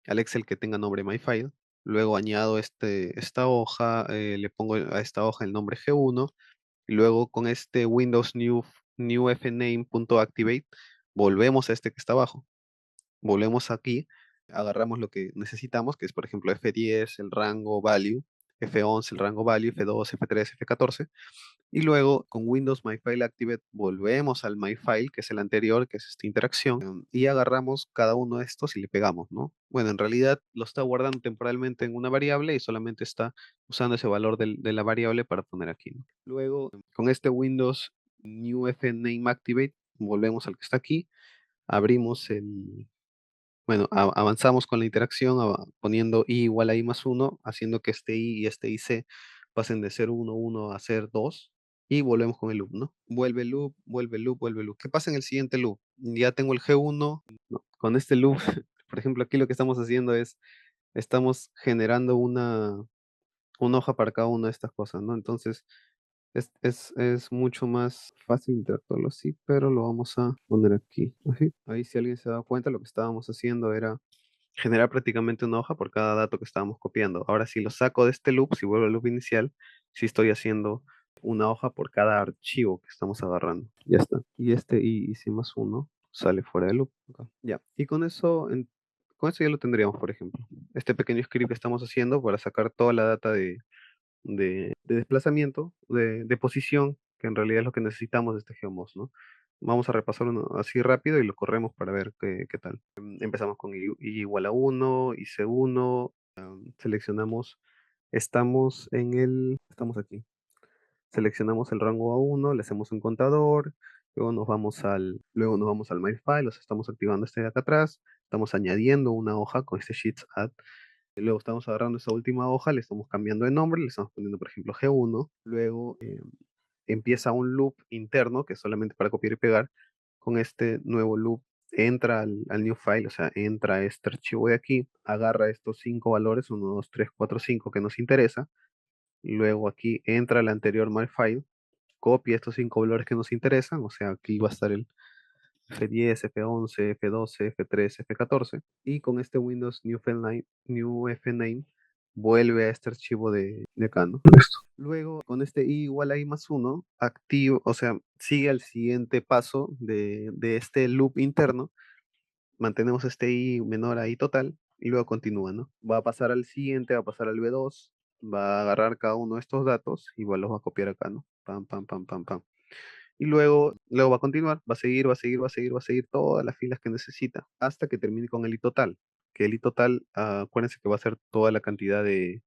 al Excel que tenga nombre myFile. Luego añado esta hoja, le pongo a esta hoja el nombre G1, y luego con este Windows new fname.activate volvemos a este que está abajo. Volvemos aquí, agarramos lo que necesitamos, que es por ejemplo F10, el rango value, F11, el rango value, F2, F3, F14. Y luego con Windows MyFile Activate volvemos al MyFile, que es el anterior, que es esta interacción, y agarramos cada uno de estos y le pegamos, ¿no? Bueno, en realidad lo está guardando temporalmente en una variable y solamente está usando ese valor de la variable para poner aquí, ¿no? Luego, con este Windows New FName Activate, volvemos al que está aquí, abrimos bueno, avanzamos con la interacción poniendo i igual a i más 1, haciendo que este i y este ic pasen de ser 1, 1 a ser 2, y volvemos con el loop, ¿no? Vuelve el loop, vuelve el loop, vuelve el loop. ¿Qué pasa en el siguiente loop? Ya tengo el G1, no, con este loop, por ejemplo, aquí lo que estamos haciendo es, estamos generando una hoja para cada una de estas cosas, ¿no? Entonces, es mucho más fácil interactuarlo así, pero lo vamos a poner aquí, así. Ahí si alguien se da cuenta, lo que estábamos haciendo era generar prácticamente una hoja por cada dato que estábamos copiando. Ahora, si lo saco de este loop, si vuelvo al loop inicial, sí estoy haciendo una hoja por cada archivo que estamos agarrando. Ya está. Y este y si más uno sale fuera del loop. Acá. Ya. Y con eso ya lo tendríamos, por ejemplo. Este pequeño script que estamos haciendo para sacar toda la data de desplazamiento, de posición, que en realidad es lo que necesitamos de este GeoMOS, ¿no? Vamos a repasarlo así rápido y lo corremos para ver qué tal. Empezamos con i igual a 1, IC1, seleccionamos, estamos aquí. Seleccionamos el rango a 1, le hacemos un contador, luego nos vamos al MyFile, o sea, estamos activando este de acá atrás, estamos añadiendo una hoja con este Sheets Add. Luego estamos agarrando esa última hoja, le estamos cambiando de nombre, le estamos poniendo, por ejemplo, G1. Luego empieza un loop interno, que es solamente para copiar y pegar. Con este nuevo loop entra al new file, o sea, entra a este archivo de aquí, agarra estos 5 valores, 1, 2, 3, 4, 5 que nos interesa. Luego aquí entra el anterior my file, copia estos 5 valores que nos interesan, o sea, aquí va a estar el F10, F11, F12, F13, F14, y con este Windows New Fname vuelve a este archivo de acá, ¿no? Listo. Luego, con este i igual a i más 1, activo, o sea, sigue al siguiente paso de este loop interno, mantenemos este i menor a i total, y luego continúa, ¿no? Va a pasar al siguiente, va a pasar al B2, va a agarrar cada uno de estos datos, igual los va a copiar acá, ¿no? Pam, pam, pam, pam, pam. Y luego va a continuar, va a seguir, va a seguir, va a seguir, va a seguir todas las filas que necesita hasta que termine con el i total. Que el i total, acuérdense que va a ser toda la cantidad de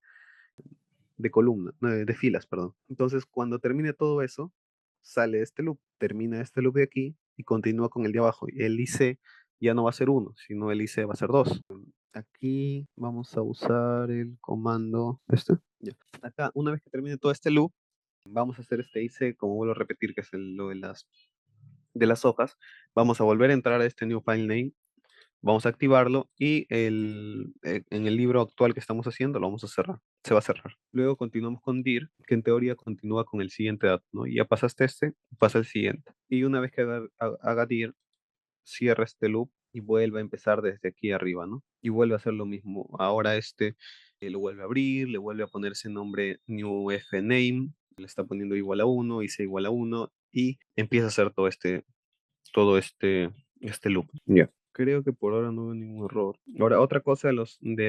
columnas, de filas, perdón. Entonces, cuando termine todo eso, sale este loop, termina este loop de aquí y continúa con el de abajo. Y el IC ya no va a ser 1, sino el IC va a ser 2. Aquí vamos a usar el comando este. Ya. Acá, una vez que termine todo este loop, Vamos a hacer este IC, como vuelvo a repetir, que es lo de las hojas. Vamos a volver a entrar a este new file name, vamos a activarlo y en el libro actual que estamos haciendo lo vamos a cerrar, se va a cerrar. Luego continuamos con dir, que en teoría continúa con el siguiente dato, ¿no? Y ya pasaste este, pasa el siguiente. Y una vez que haga dir, cierra este loop y vuelve a empezar desde aquí arriba, ¿no? Y vuelve a hacer lo mismo. Ahora este lo vuelve a abrir, le vuelve a poner ese nombre new fname, le está poniendo igual a uno y se igual a uno y empieza a hacer todo este loop. Ya. Creo que por ahora no veo ningún error. Ahora, otra cosa de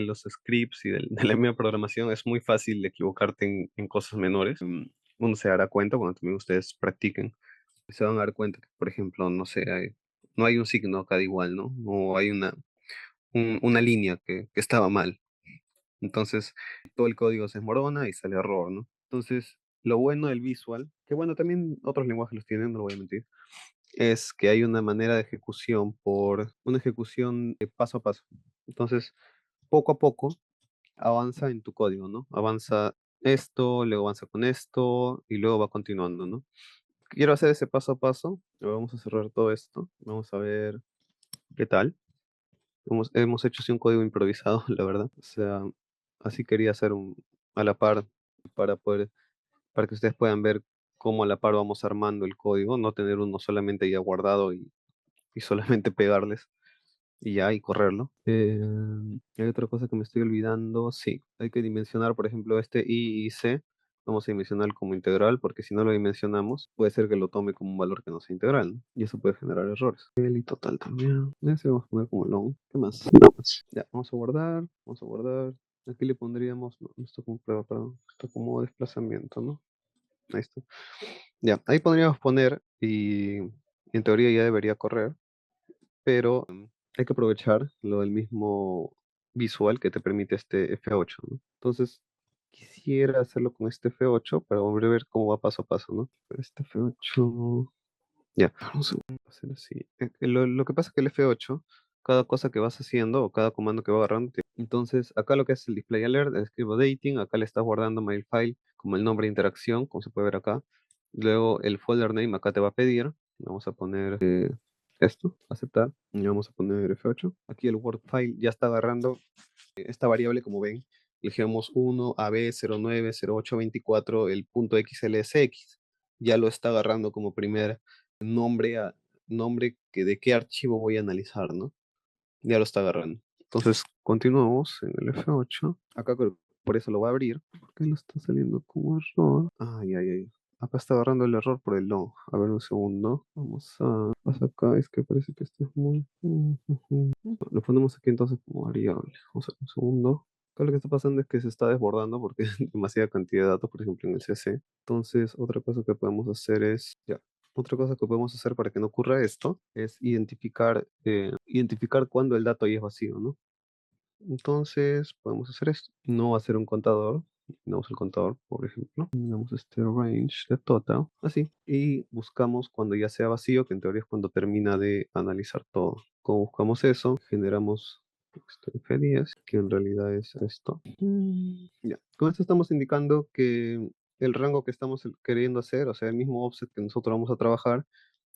los scripts y de la misma programación, es muy fácil de equivocarte en cosas menores. Uno se dará cuenta cuando también ustedes practiquen. Se van a dar cuenta que, por ejemplo, no sé, no hay un signo acá de igual, ¿no? O hay una línea que estaba mal. Entonces, todo el código se desmorona y sale error, ¿no? Entonces, lo bueno del Visual, que bueno, también otros lenguajes los tienen, no lo voy a mentir, es que hay una manera de ejecución por una ejecución de paso a paso. Entonces, poco a poco avanza en tu código, ¿no? Avanza esto, luego avanza con esto y luego va continuando, ¿no? Quiero hacer ese paso a paso. Vamos a cerrar todo esto. Vamos a ver qué tal. Hemos hecho así un código improvisado, la verdad. O sea, así quería hacer a la par para poder, para que ustedes puedan ver cómo a la par vamos armando el código, no tener uno solamente ya guardado y solamente pegarles y ya y correrlo. Hay otra cosa que me estoy olvidando. Sí, hay que dimensionar, por ejemplo, este I y C. Vamos a dimensionar como integral porque si no lo dimensionamos puede ser que lo tome como un valor que no sea integral, ¿no? Y eso puede generar errores. El y total también. Ese vamos a poner como long. ¿Qué más? Nada más. Ya, vamos a guardar. Vamos a guardar. Aquí le pondríamos, no, esto como prueba, perdón, esto como desplazamiento, ¿no? Ahí está. Ya, ahí podríamos poner y en teoría ya debería correr, pero hay que aprovechar lo del mismo visual que te permite este F8, ¿no? Entonces, quisiera hacerlo con este F8 para volver a ver cómo va paso a paso, ¿no? Este F8, ya, vamos a hacer así. Lo que pasa es que el F8, cada cosa que vas haciendo o cada comando que va agarrando, entonces acá lo que es el display alert, escribo dating, acá le estás guardando mail file como el nombre de interacción, como se puede ver acá. Luego el folder name acá te va a pedir, vamos a poner esto, aceptar, y vamos a poner F8. Aquí el Word file ya está agarrando esta variable, como ven, elegimos 1, AB 09 08 24, el punto XLSX, ya lo está agarrando como primer nombre, nombre que de qué archivo voy a analizar, ¿no? Ya lo está agarrando. Entonces, continuamos en el F8. Acá por eso lo va a abrir. ¿Por qué lo está saliendo como error? Ay, ay, ay. Acá está agarrando el error por el no. A ver un segundo. Vamos a... Pasa acá, es que parece que esto es muy... Lo ponemos aquí entonces como variable. Vamos a ver un segundo. Acá lo que está pasando es que se está desbordando porque es demasiada cantidad de datos, por ejemplo, en el CC. Entonces, otra cosa que podemos hacer es... Ya. Otra cosa que podemos hacer para que no ocurra esto es identificar cuando el dato ahí es vacío, ¿no? Entonces podemos hacer esto. No va a ser un contador. Damos el contador, por ejemplo. Damos este range de total, así. Y buscamos cuando ya sea vacío, que en teoría es cuando termina de analizar todo. Como buscamos eso, generamos esto F10, que en realidad es esto. Ya. Con esto estamos indicando que el rango que estamos queriendo hacer, o sea, el mismo offset que nosotros vamos a trabajar,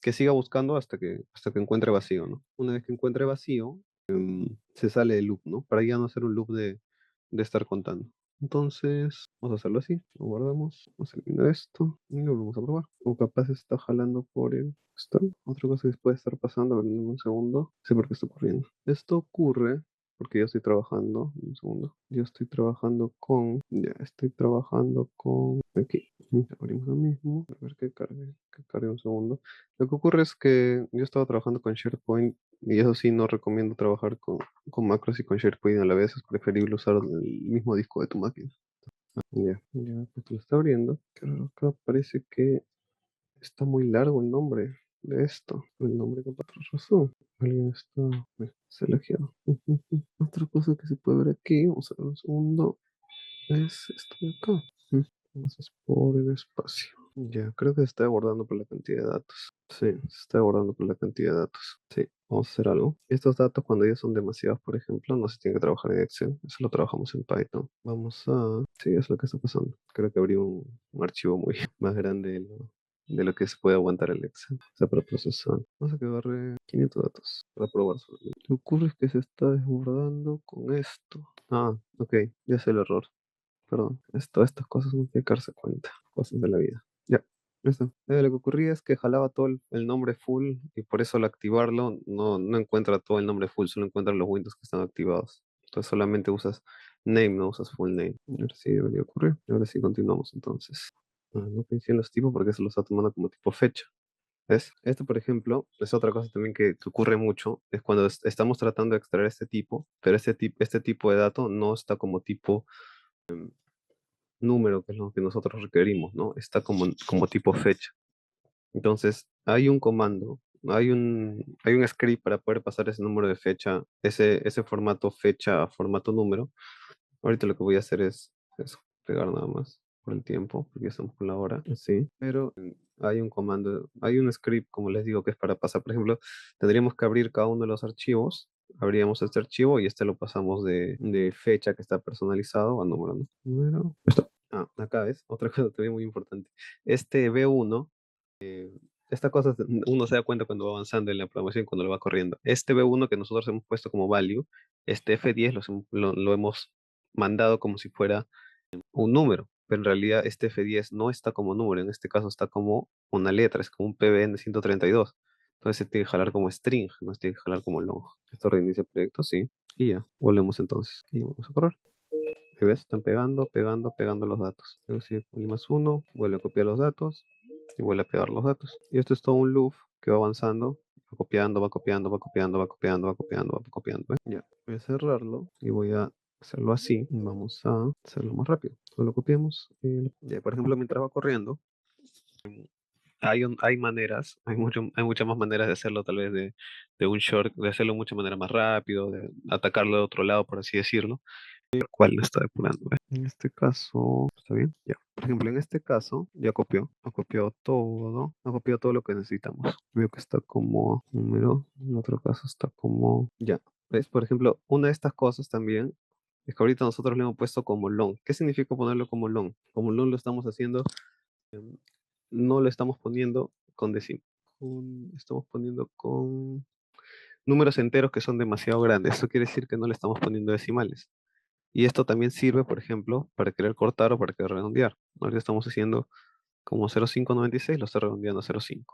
que siga buscando hasta que encuentre vacío, ¿no? Una vez que encuentre vacío, se sale del loop, ¿no? Para ya no hacer un loop de estar contando. Entonces, vamos a hacerlo así. Lo guardamos, vamos a eliminar esto y lo vamos a probar. O capaz está jalando por el start. Otra cosa que puede estar pasando, a ver, dame un segundo. No sé por qué está ocurriendo. Esto ocurre porque yo estoy trabajando, un segundo. Yo estoy trabajando ya estoy trabajando con, aquí. Abrimos lo mismo, a ver que cargue un segundo. Lo que ocurre es que yo estaba trabajando con SharePoint y eso sí, no recomiendo trabajar con macros y con SharePoint a la vez. Es preferible usar el mismo disco de tu máquina. Ya, pues lo está abriendo. Pero acá parece que está muy largo el nombre de esto. El nombre con otra razón. Alguien está seleccionado. Otra cosa que se puede ver aquí, vamos a ver un segundo, es esto de acá. Entonces por el espacio. Ya, creo que se está abordando por la cantidad de datos. Sí, se está abordando por la cantidad de datos. Sí, vamos a hacer algo. Estos datos, cuando ya son demasiados, por ejemplo, no se tiene que trabajar en Excel. Eso lo trabajamos en Python. Vamos a... Sí, es lo que está pasando. Creo que habría un archivo muy más grande de lo que se puede aguantar el Excel. O sea, para procesar. Vamos a que agarre 500 datos para probar solamente. Lo que ocurre es que se está desbordando con esto. Ah, ok, ya sé el error. Perdón, todas estas cosas no hay que darse cuenta, cosas de la vida. Ya, listo. Lo que ocurría es que jalaba todo el nombre full y por eso al activarlo no encuentra todo el nombre full, solo encuentra los Windows que están activados. Entonces solamente usas name, no usas full name. Ahora sí debería ocurrir. Ahora sí continuamos entonces. No pensé en los tipos porque se los está tomando como tipo fecha. ¿Ves? Esto, por ejemplo, es otra cosa también que ocurre mucho, es cuando estamos tratando de extraer este tipo, pero este tipo de dato no está como tipo número, que es lo que nosotros requerimos, ¿no? Está como tipo fecha. Entonces, hay un comando, hay un script para poder pasar ese número de fecha, ese formato fecha a formato número. Ahorita lo que voy a hacer es pegar nada más por el tiempo, porque ya estamos con la hora, sí. Pero hay un comando, hay un script, como les digo, que es para pasar. Por ejemplo, tendríamos que abrir cada uno de los archivos. Abríamos este archivo y este lo pasamos de fecha que está personalizado a número, ¿no? Número. Acá ves, otra cosa también muy importante. Este B1, esta cosa uno se da cuenta cuando va avanzando en la programación, cuando lo va corriendo. Este B1 que nosotros hemos puesto como value, este F10 lo hemos mandado como si fuera un número, pero en realidad este F10 no está como número, en este caso está como una letra, es como un PBN 132. Entonces se tiene que jalar como string, no se tiene que jalar como long. Esto reinicia el proyecto, sí. Y ya, volvemos entonces. Y vamos a correr. ¿Y ves? Están pegando los datos. Luego sigue con el más uno, vuelve a copiar los datos y vuelve a pegar los datos. Y esto es todo un loop que va avanzando, va copiando, va copiando, va copiando, va copiando, va copiando, va copiando. ¿Ves? Ya, voy a cerrarlo y voy a hacerlo así. Vamos a hacerlo más rápido. Solo copiamos. Ya, por ejemplo, mientras va corriendo, hay maneras, hay muchas más maneras de hacerlo, tal vez de un short, de hacerlo de mucha manera más rápido, de atacarlo de otro lado, por así decirlo cuál lo está depurando. ¿Ve? En este caso, ¿está bien? Ya. Por ejemplo, en este caso, ya ha copiado todo lo que necesitamos. Veo que está como número, en otro caso está como, ya. ¿Ves? Por ejemplo, una de estas cosas también es que ahorita nosotros le hemos puesto como long. ¿Qué significa ponerlo como long? Como long lo estamos haciendo, em, no lo estamos poniendo con decimales. Estamos poniendo con números enteros que son demasiado grandes. Eso quiere decir que no le estamos poniendo decimales. Y esto también sirve, por ejemplo, para querer cortar o para querer redondear. Ahorita estamos haciendo como 0,596, lo estoy redondeando a 0,5.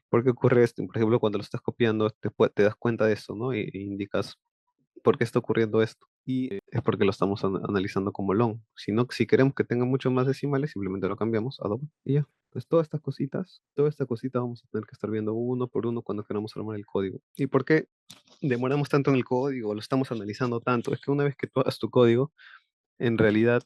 ¿Por qué ocurre esto? Por ejemplo, cuando lo estás copiando, te das cuenta de esto, ¿no? Y indicas por qué está ocurriendo esto. Y es porque lo estamos analizando como long. Si queremos que tenga mucho más decimales, simplemente lo cambiamos a doble y ya. Pues todas estas cositas vamos a tener que estar viendo uno por uno cuando queramos armar el código. ¿Y por qué demoramos tanto en el código? Lo estamos analizando tanto. Es que una vez que tú hagas tu código, en realidad,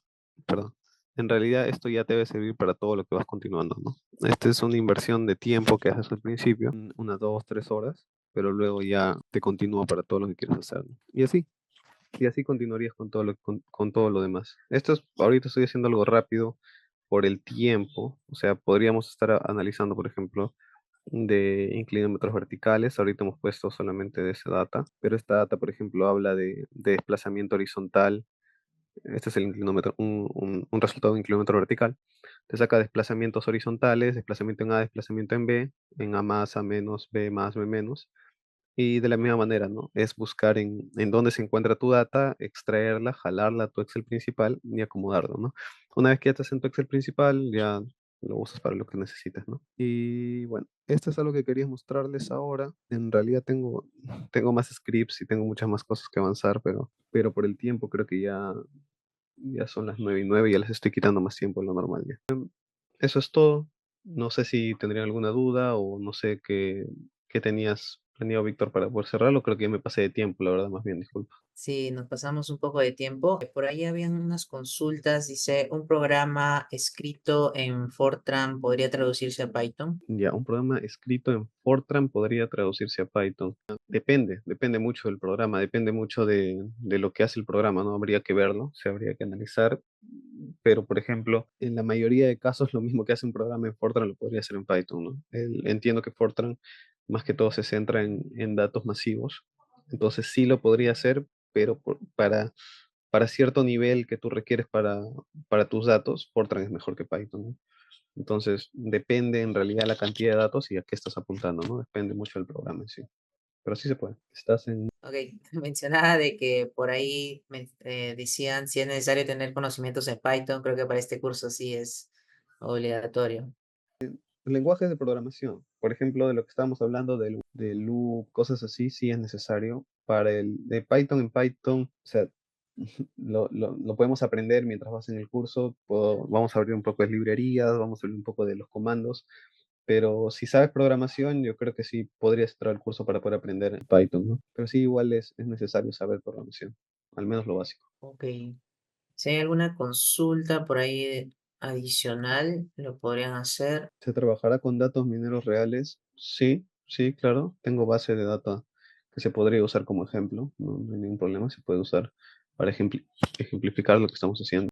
perdón, en realidad esto ya te debe servir para todo lo que vas continuando, ¿no? Esta es una inversión de tiempo que haces al principio, unas 2, 3 horas, pero luego ya te continúa para todo lo que quieres hacer, ¿no? Y así continuarías con todo lo demás. Ahorita estoy haciendo algo rápido por el tiempo, o sea, podríamos estar analizando, por ejemplo, de inclinómetros verticales, ahorita hemos puesto solamente de esa data, pero esta data, por ejemplo, habla de desplazamiento horizontal. Este es el inclinómetro, un resultado de un inclinómetro vertical. Te saca desplazamientos horizontales, desplazamiento en A, desplazamiento en B, en A más, A menos, B más, B menos. Y de la misma manera, ¿no? Es buscar en dónde se encuentra tu data, extraerla, jalarla a tu Excel principal y acomodarlo, ¿no? Una vez que ya estás en tu Excel principal, ya lo usas para lo que necesitas, ¿no? Y bueno, esto es algo que quería mostrarles ahora. En realidad tengo más scripts y tengo muchas más cosas que avanzar, pero por el tiempo creo que ya son las 9:09 y ya les estoy quitando más tiempo de lo normal ya. Eso es todo. No sé si tendrían alguna duda o no sé qué tenías planeado, Víctor, para poder cerrarlo. Creo que ya me pasé de tiempo, la verdad, más bien, disculpa. Sí, nos pasamos un poco de tiempo. Por ahí habían unas consultas, dice, un programa escrito en Fortran podría traducirse a Python. Ya, un programa escrito en Fortran podría traducirse a Python. Depende mucho del programa, depende mucho de lo que hace el programa, ¿no? Habría que verlo, se habría que analizar, pero por ejemplo, en la mayoría de casos lo mismo que hace un programa en Fortran lo podría hacer en Python, ¿no? Entiendo que Fortran más que todo se centra en datos masivos, entonces sí lo podría hacer, pero para cierto nivel que tú requieres para tus datos, Fortran es mejor que Python, ¿no? Entonces, depende en realidad la cantidad de datos y a qué estás apuntando, ¿no? Depende mucho del programa en sí. Pero sí se puede. Estás en... Ok, mencionaba de que por ahí decían si es necesario tener conocimientos en Python, creo que para este curso sí es obligatorio. Lenguajes de programación. Por ejemplo, de lo que estábamos hablando de loop, cosas así, sí es necesario. Para el de Python en Python, o sea, lo podemos aprender mientras vas en el curso. Vamos a abrir un poco de librerías, vamos a abrir un poco de los comandos. Pero si sabes programación, yo creo que sí podrías entrar al curso para poder aprender Python, ¿no? Pero sí, igual es necesario saber programación, al menos lo básico. Ok, si hay alguna consulta por ahí adicional, lo podrían hacer. ¿Se trabajará con datos mineros reales? Sí, sí, claro. Tengo base de data que se podría usar como ejemplo. No hay ningún problema, se puede usar para ejemplificar lo que estamos haciendo.